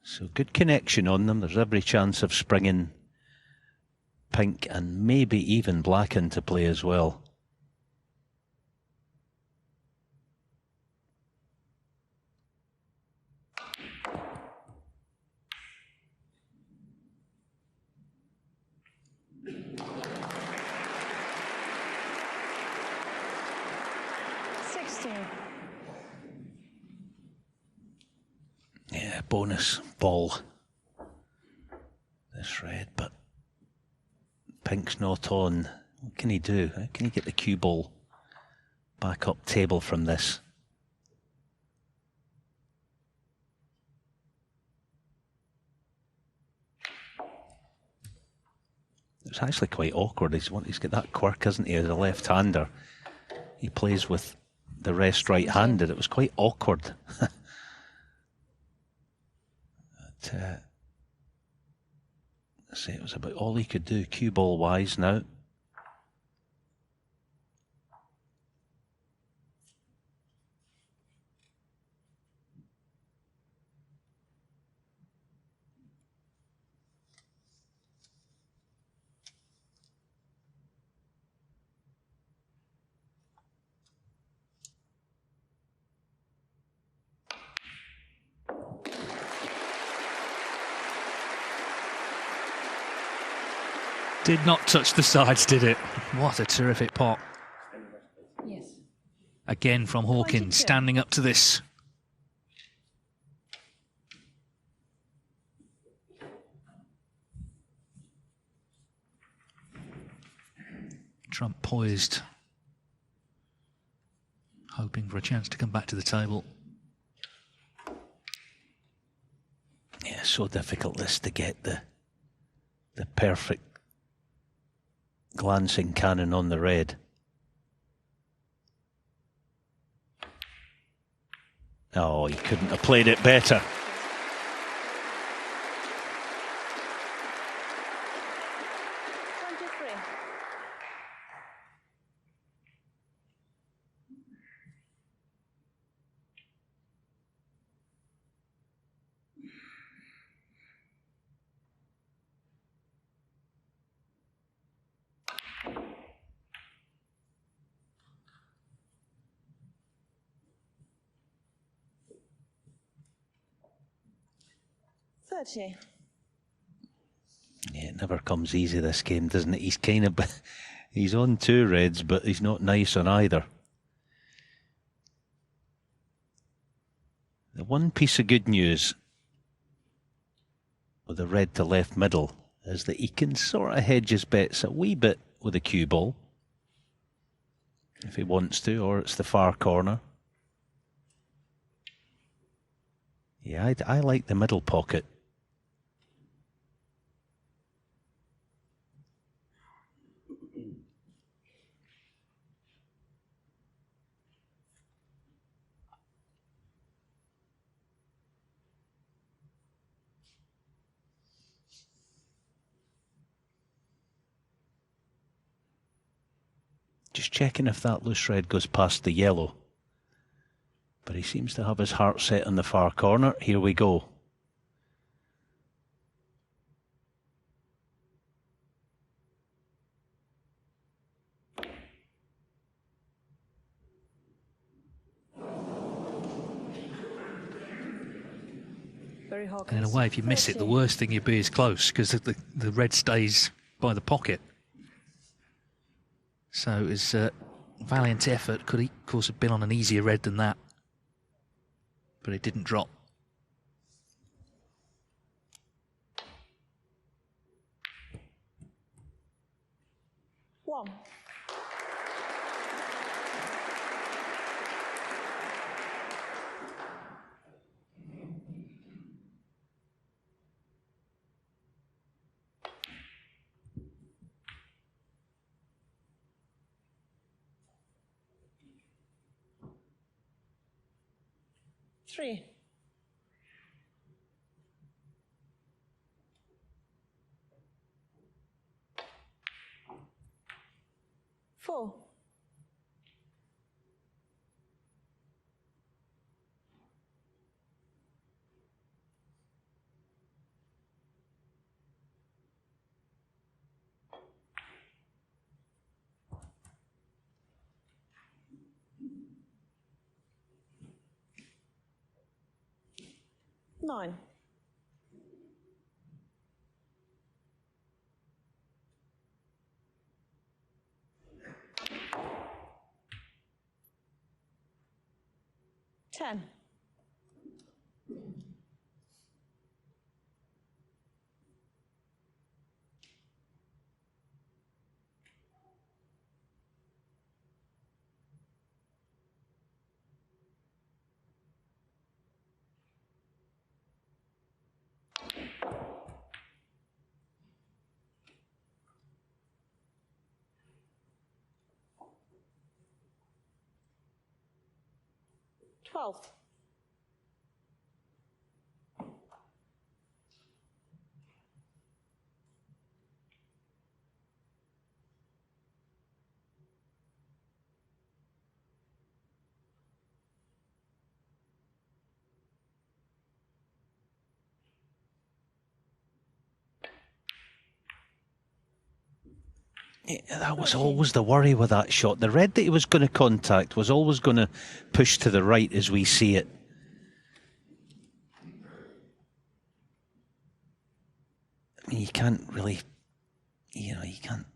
So good connection on them. There's every chance of springing pink and maybe even black into play as well. Yeah, bonus ball. This red, but pink's not on. What can he do? How can he get the cue ball back up table from this? It's actually quite awkward. He's got that quirk, hasn't he, as a left-hander. He plays with the rest right-handed. It was quite awkward. Let's say it was about all he could do cue ball wise now. Did not touch the sides, did it? What a terrific pot. Yes. Again from Hawkins, standing up to this. Trump poised, hoping for a chance to come back to the table. Yeah, so difficult this to get the perfect glancing cannon on the red. Oh, he couldn't have played it better. Yeah, it never comes easy, this game, doesn't it? He's kind of... He's on 2 reds, but he's not nice on either. The one piece of good news with the red to left middle is that he can sort of hedge his bets a wee bit with a cue ball, if he wants to, or it's the far corner. Yeah, I like the middle pocket. Just checking if that loose red goes past the yellow. But he seems to have his heart set on the far corner. Here we go. And in a way, if you miss it, the worst thing you'd be is close, because the red stays by the pocket. So it was a valiant effort. Could he, of course, have been on an easier red than that? But it didn't drop. One. Three. Four. Nine. Ten. Twelve. That was always the worry with that shot. The red that he was going to contact was always going to push to the right as we see it. I mean, you can't really, you can't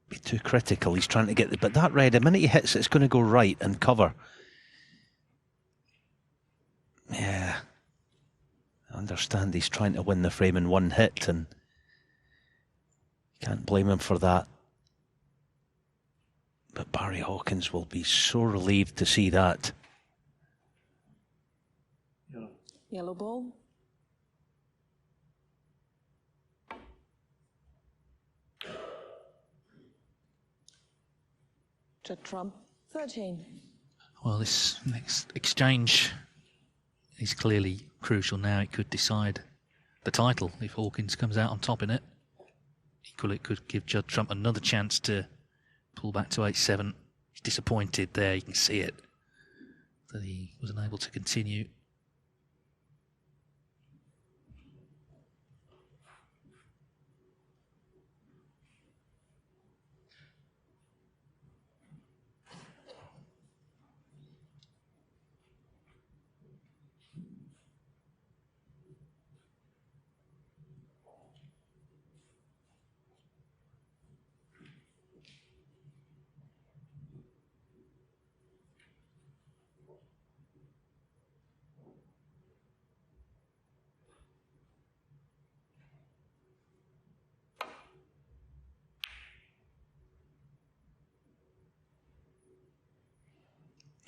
be too critical. He's trying to get but that red, the minute he hits it, it's going to go right and cover. Yeah. I understand he's trying to win the frame in one hit, and can't blame him for that. But Barry Hawkins will be so relieved to see that. Yellow ball. Judd Trump, 13. Well, this next exchange is clearly crucial now. It could decide the title if Hawkins comes out on top in it. Equally, it could give Judd Trump another chance to pull back to 8-7. He's disappointed there, you can see it, that he wasn't able to continue.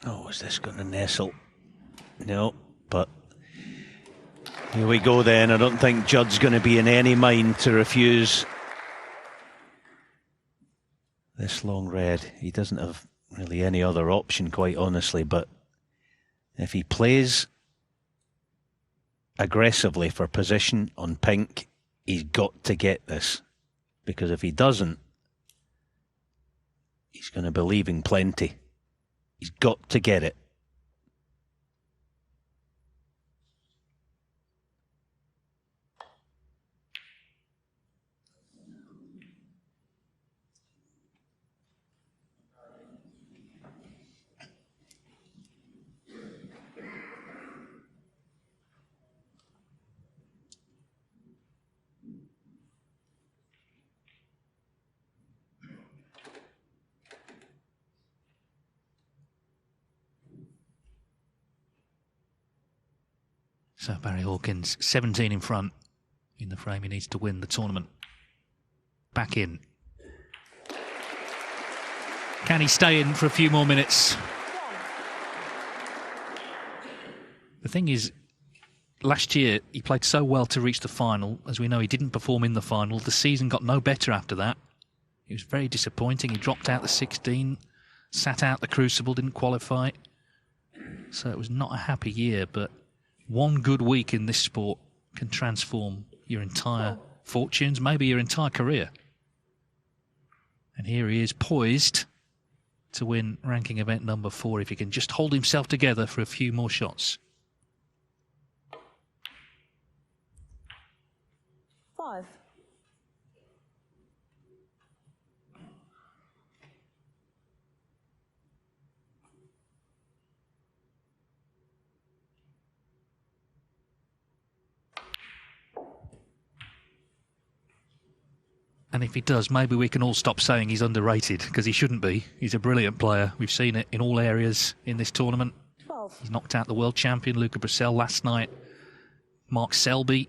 Oh, is this going to nestle? No, but here we go then. I don't think Judd's going to be in any mind to refuse this long red. He doesn't have really any other option, quite honestly, but if he plays aggressively for position on pink, he's got to get this, because if he doesn't, he's going to be leaving plenty. He's got to get it. So Barry Hawkins, 17 in front in the frame. He needs to win the tournament. Back in. Can he stay in for a few more minutes? The thing is, last year he played so well to reach the final. As we know, he didn't perform in the final. The season got no better after that. It was very disappointing. He dropped out the 16, sat out the Crucible, didn't qualify. So it was not a happy year, but one good week in this sport can transform your entire fortunes, maybe your entire career. And here he is, poised to win ranking event number 4 if he can just hold himself together for a few more shots. 5. And if he does, maybe we can all stop saying he's underrated, because he shouldn't be. He's a brilliant player. We've seen it in all areas in this tournament. 12. He's knocked out the world champion, Luca Brissell, last night. Mark Selby,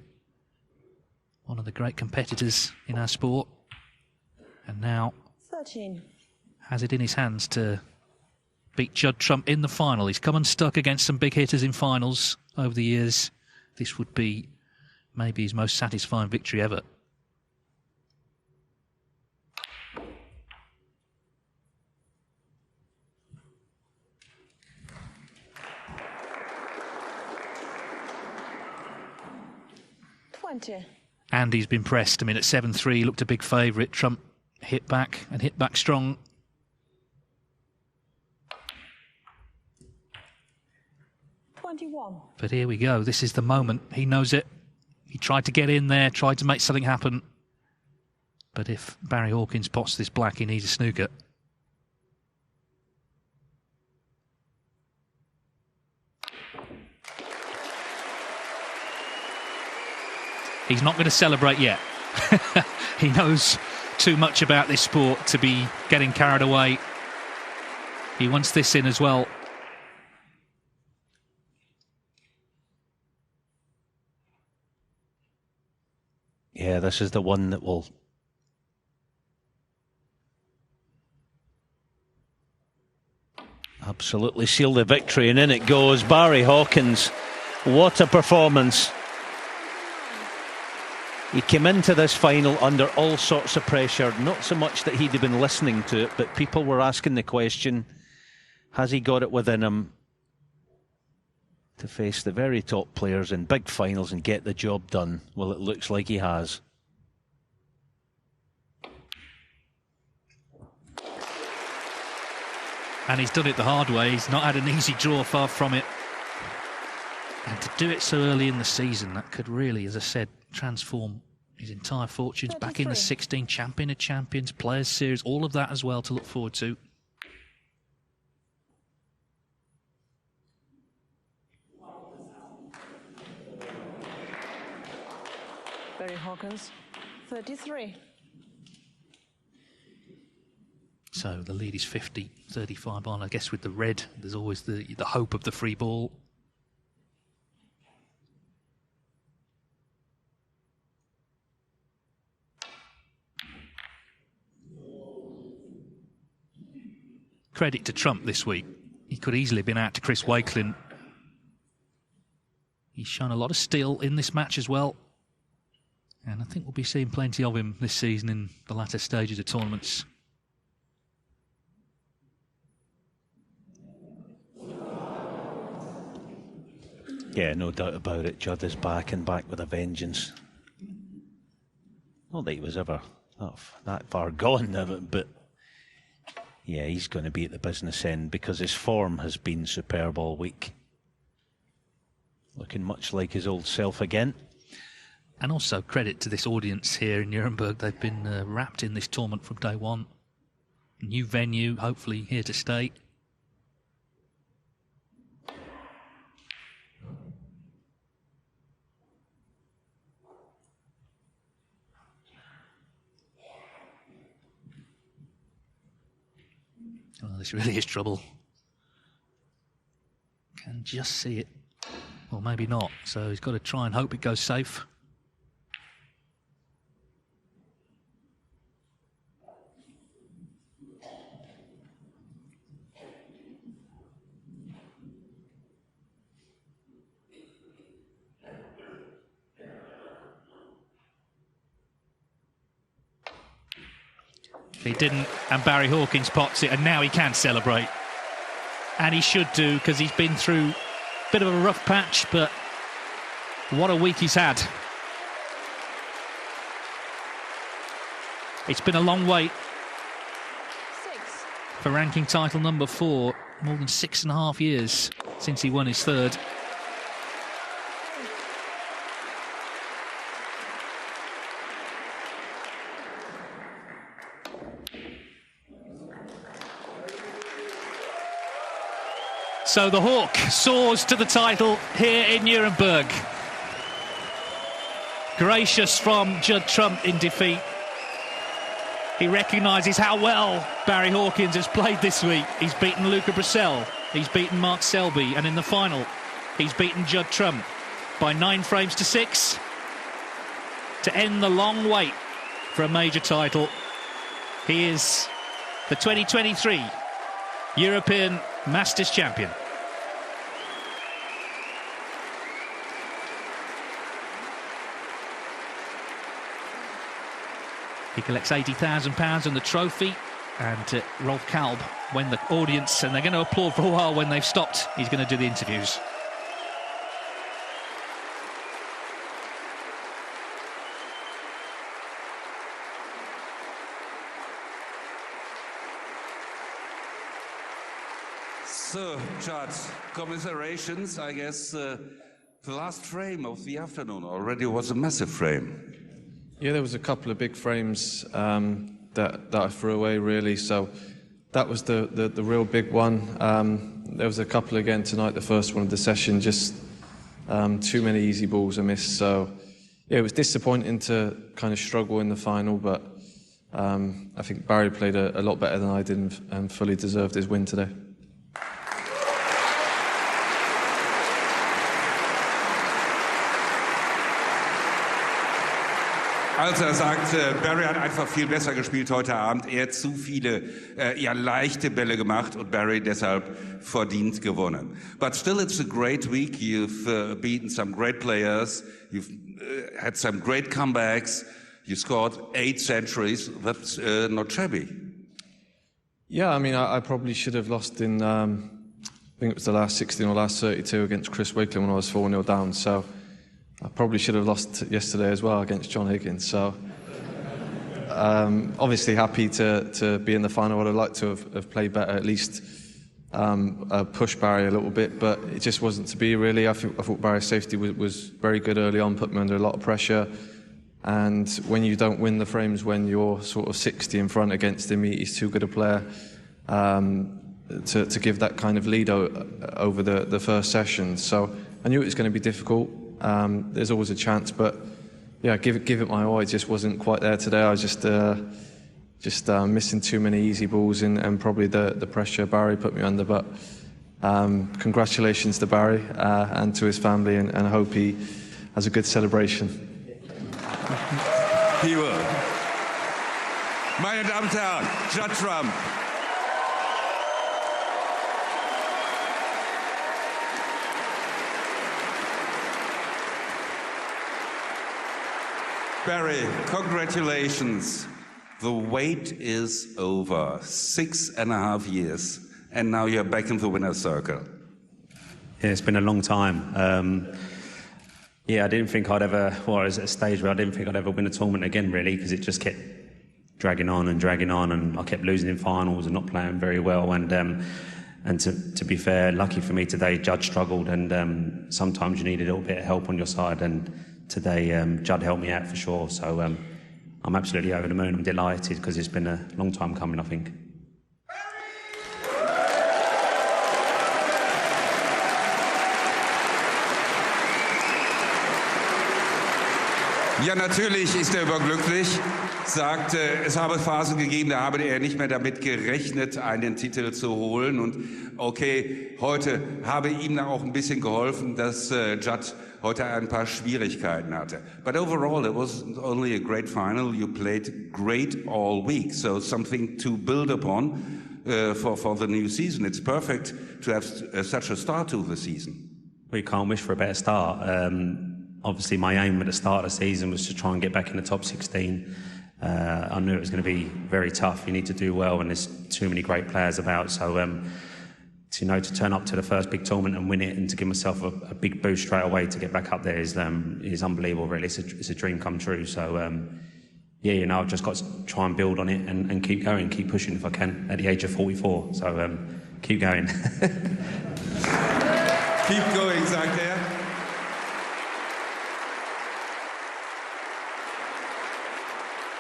one of the great competitors in our sport. And now 13. has it in his hands to beat Judd Trump in the final. He's come unstuck against some big hitters in finals over the years. This would be maybe his most satisfying victory ever. And he's been pressed. I mean, at 7-3, he looked a big favourite. Trump hit back and hit back strong. But here we go. This is the moment. He knows it. He tried to get in there, tried to make something happen. But if Barry Hawkins pots this black, he needs a snooker. He's not going to celebrate yet. He knows too much about this sport to be getting carried away. He wants this in as well. Yeah, this is the one that will absolutely sealed the victory, and in it goes. Barry Hawkins, what a performance. He came into this final under all sorts of pressure, not so much that he'd have been listening to it, but people were asking the question, has he got it within him to face the very top players in big finals and get the job done? Well, it looks like he has. And he's done it the hard way. He's not had an easy draw, far from it. And to do it so early in the season, that could really, as I said, transform his entire fortunes. 33. Back in the 16, champion of champions, Players Series, all of that as well to look forward to. Barry Hawkins, 33. So the lead is 50, 35 on. I guess with the red, there's always the hope of the free ball. Credit to Trump this week. He could easily have been out to Chris Wakelin. He's shown a lot of steel in this match as well. And I think we'll be seeing plenty of him this season in the latter stages of tournaments. Yeah, no doubt about it. Judd is back and back with a vengeance. Not that he was ever that far gone, but yeah, he's going to be at the business end because his form has been superb all week. Looking much like his old self again. And also credit to this audience here in Nuremberg. They've been wrapped in this tournament from day one. New venue, hopefully here to stay. Oh, this really is trouble. Can just see it. Or maybe not. So he's got to try and hope it goes safe. He didn't, and Barry Hawkins pots it, and now he can celebrate. And he should do, because he's been through a bit of a rough patch, but what a week he's had. It's been a long wait 6. for ranking title number 4, more than 6.5 years since he won his third. So the Hawk soars to the title here in Nuremberg. Gracious from Judd Trump in defeat. He recognises how well Barry Hawkins has played this week. He's beaten Luca Brissell, he's beaten Mark Selby, and in the final, he's beaten Judd Trump by 9 frames to 6 to end the long wait for a major title. He is the 2023 European Masters champion. He collects £80,000 and the trophy, and Rolf Kalb, when the audience, and they're going to applaud for a while when they've stopped, he's going to do the interviews. So, Judd, commiserations. I guess the last frame of the afternoon already was a massive frame. Yeah, there was a couple of big frames that I threw away, really. So that was the real big one. There was a couple again tonight, the first one of the session, just too many easy balls I missed. So yeah, it was disappointing to kind of struggle in the final, but I think Barry played a lot better than I did and fully deserved his win today. Also er sagt, Barry hat einfach viel besser gespielt heute Abend. Er hat zu viele leichte Bälle gemacht und Barry deshalb verdient gewonnen. But still it's a great week. You've beaten some great players. You've had some great comebacks. You scored 8 centuries. That's not shabby. Yeah, I mean, I probably should have lost in, I think it was the last 16 or last 32 against Chris Wakelin when I was 4-0 down. So I probably should have lost yesterday as well against John Higgins. So obviously happy to be in the final. I'd have liked to have played better, at least push Barry a little bit, but it just wasn't to be really. I thought Barry's safety was very good early on, put me under a lot of pressure. And when you don't win the frames when you're sort of 60 in front against him, he's too good a player to give that kind of lead over the first session. So I knew it was going to be difficult. There's always a chance, but yeah, give it my all. It just wasn't quite there today. I was just missing too many easy balls and probably the pressure Barry put me under. But congratulations to Barry and to his family, and I hope he has a good celebration. He will. Meine Damen und Herren, Judd Trump. Barry, congratulations. The wait is over. 6.5 years, and now you're back in the winner's circle. Yeah, it's been a long time. I didn't think I'd ever, I was at a stage where I didn't think I'd ever win a tournament again, really, because it just kept dragging on, and I kept losing in finals and not playing very well. And to be fair, lucky for me today, Judd struggled, and sometimes you need a little bit of help on your side. And today, Judd helped me out for sure. So I'm absolutely over the moon. I'm delighted because it's been a long time coming, I think. Ja, natürlich ist er überglücklich, sagt, es habe Phasen gegeben, da habe er nicht mehr damit gerechnet, einen Titel zu holen. Und okay, heute habe ihm da auch ein bisschen geholfen, dass Judd heute ein paar Schwierigkeiten hatte. But overall, it was only a great final. You played great all week, so something to build upon for the new season. It's perfect to have such a start to the season. We can't wish for a better start. Obviously, my aim at the start of the season was to try and get back in the top 16. I knew it was going to be very tough. You need to do well, and there's too many great players about. So, to turn up to the first big tournament and win it, and to give myself a big boost straight away to get back up there is unbelievable. Really, it's a dream come true. So, I've just got to try and build on it and keep going, keep pushing if I can. At the age of 44, so keep going. Keep going, sagt er.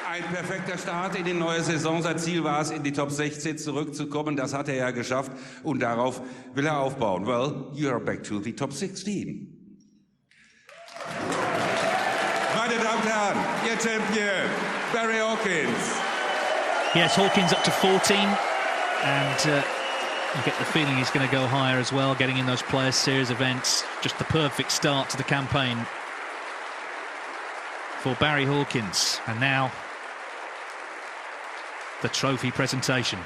Ein perfekter Start in die neue Saison. Sein Ziel war es, in die Top 16 zurückzukommen. Das hat er ja geschafft und darauf will er aufbauen. Well, you are back to the top 16. Meine Damen und Herren, Ihr Champion, Barry Hawkins. Yes, Hawkins up to 14, and you get the feeling he's going to go higher as well, getting in those Players' Series events. Just the perfect start to the campaign for Barry Hawkins. And now the trophy presentation.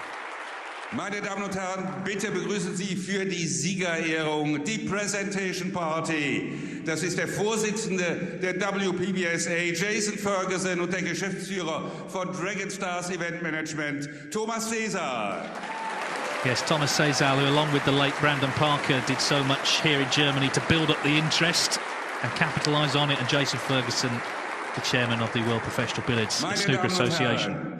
Meine Damen und Herren, bitte begrüßen Sie für die Siegerehrung die Presentation Party. Das ist der Vorsitzende der WPBSA, Jason Ferguson, und der Geschäftsführer von Dragon Stars Event Management, Thomas Cesar. Yes, Thomas Cesar, who along with the late Brandon Parker did so much here in Germany to build up the interest and capitalise on it, and Jason Ferguson, the chairman of the World Professional Billiards Snooker Association.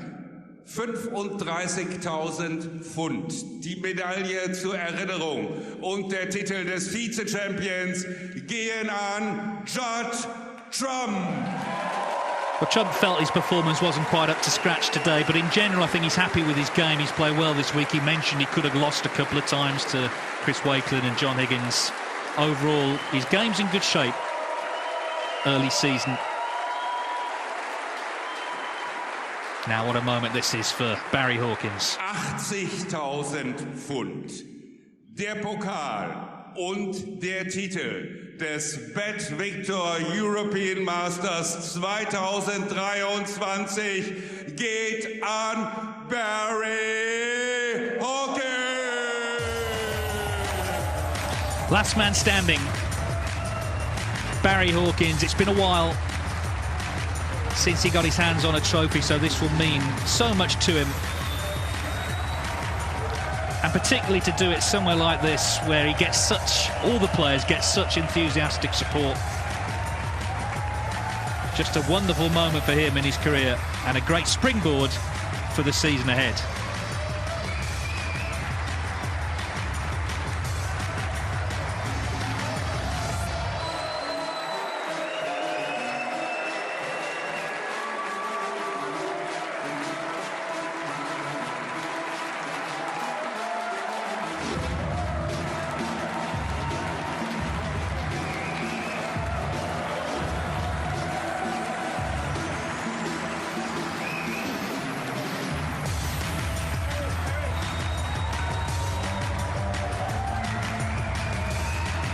35.000 Pfund, die Medaille zur Erinnerung und der Titel des Vize-Champions gehen an Judd Trump. Well, Judd felt his performance wasn't quite up to scratch today, but in general I think he's happy with his game. He's played well this week. He mentioned he could have lost a couple of times to Chris Wakelin and John Higgins. Overall, his game's in good shape. Early season. Now, what a moment this is for Barry Hawkins. 80.000 Pfund, der Pokal und der Titel. des Bet Victor European Masters 2023 geht an Barry Hawkins. Last man standing, Barry Hawkins. It's been a while since he got his hands on a trophy, so this will mean so much to him. And particularly to do it somewhere like this, where he gets such, all the players get such enthusiastic support. Just a wonderful moment for him in his career, and a great springboard for the season ahead.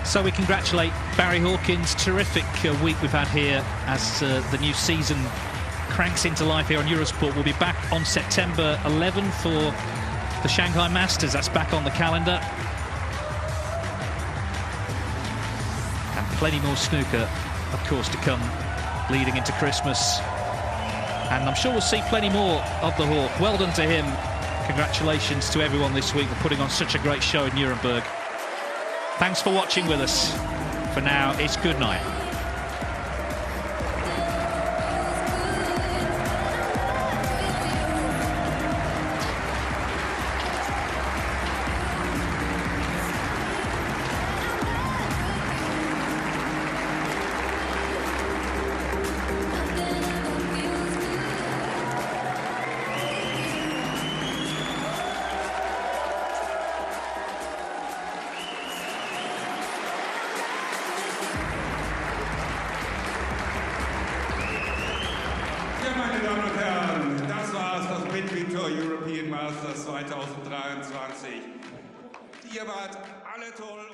So we congratulate Barry Hawkins. Terrific week we've had here as the new season cranks into life here on Eurosport. We'll be back on September 11 for the Shanghai Masters. That's back on the calendar. And plenty more snooker, of course, to come leading into Christmas. And I'm sure we'll see plenty more of the Hawk. Well done to him. Congratulations to everyone this week for putting on such a great show in Nuremberg. Thanks for watching with us. For now, it's good night. Meine Damen und Herren, das war's, das Bet Victor European Masters 2023. Ihr wart alle toll.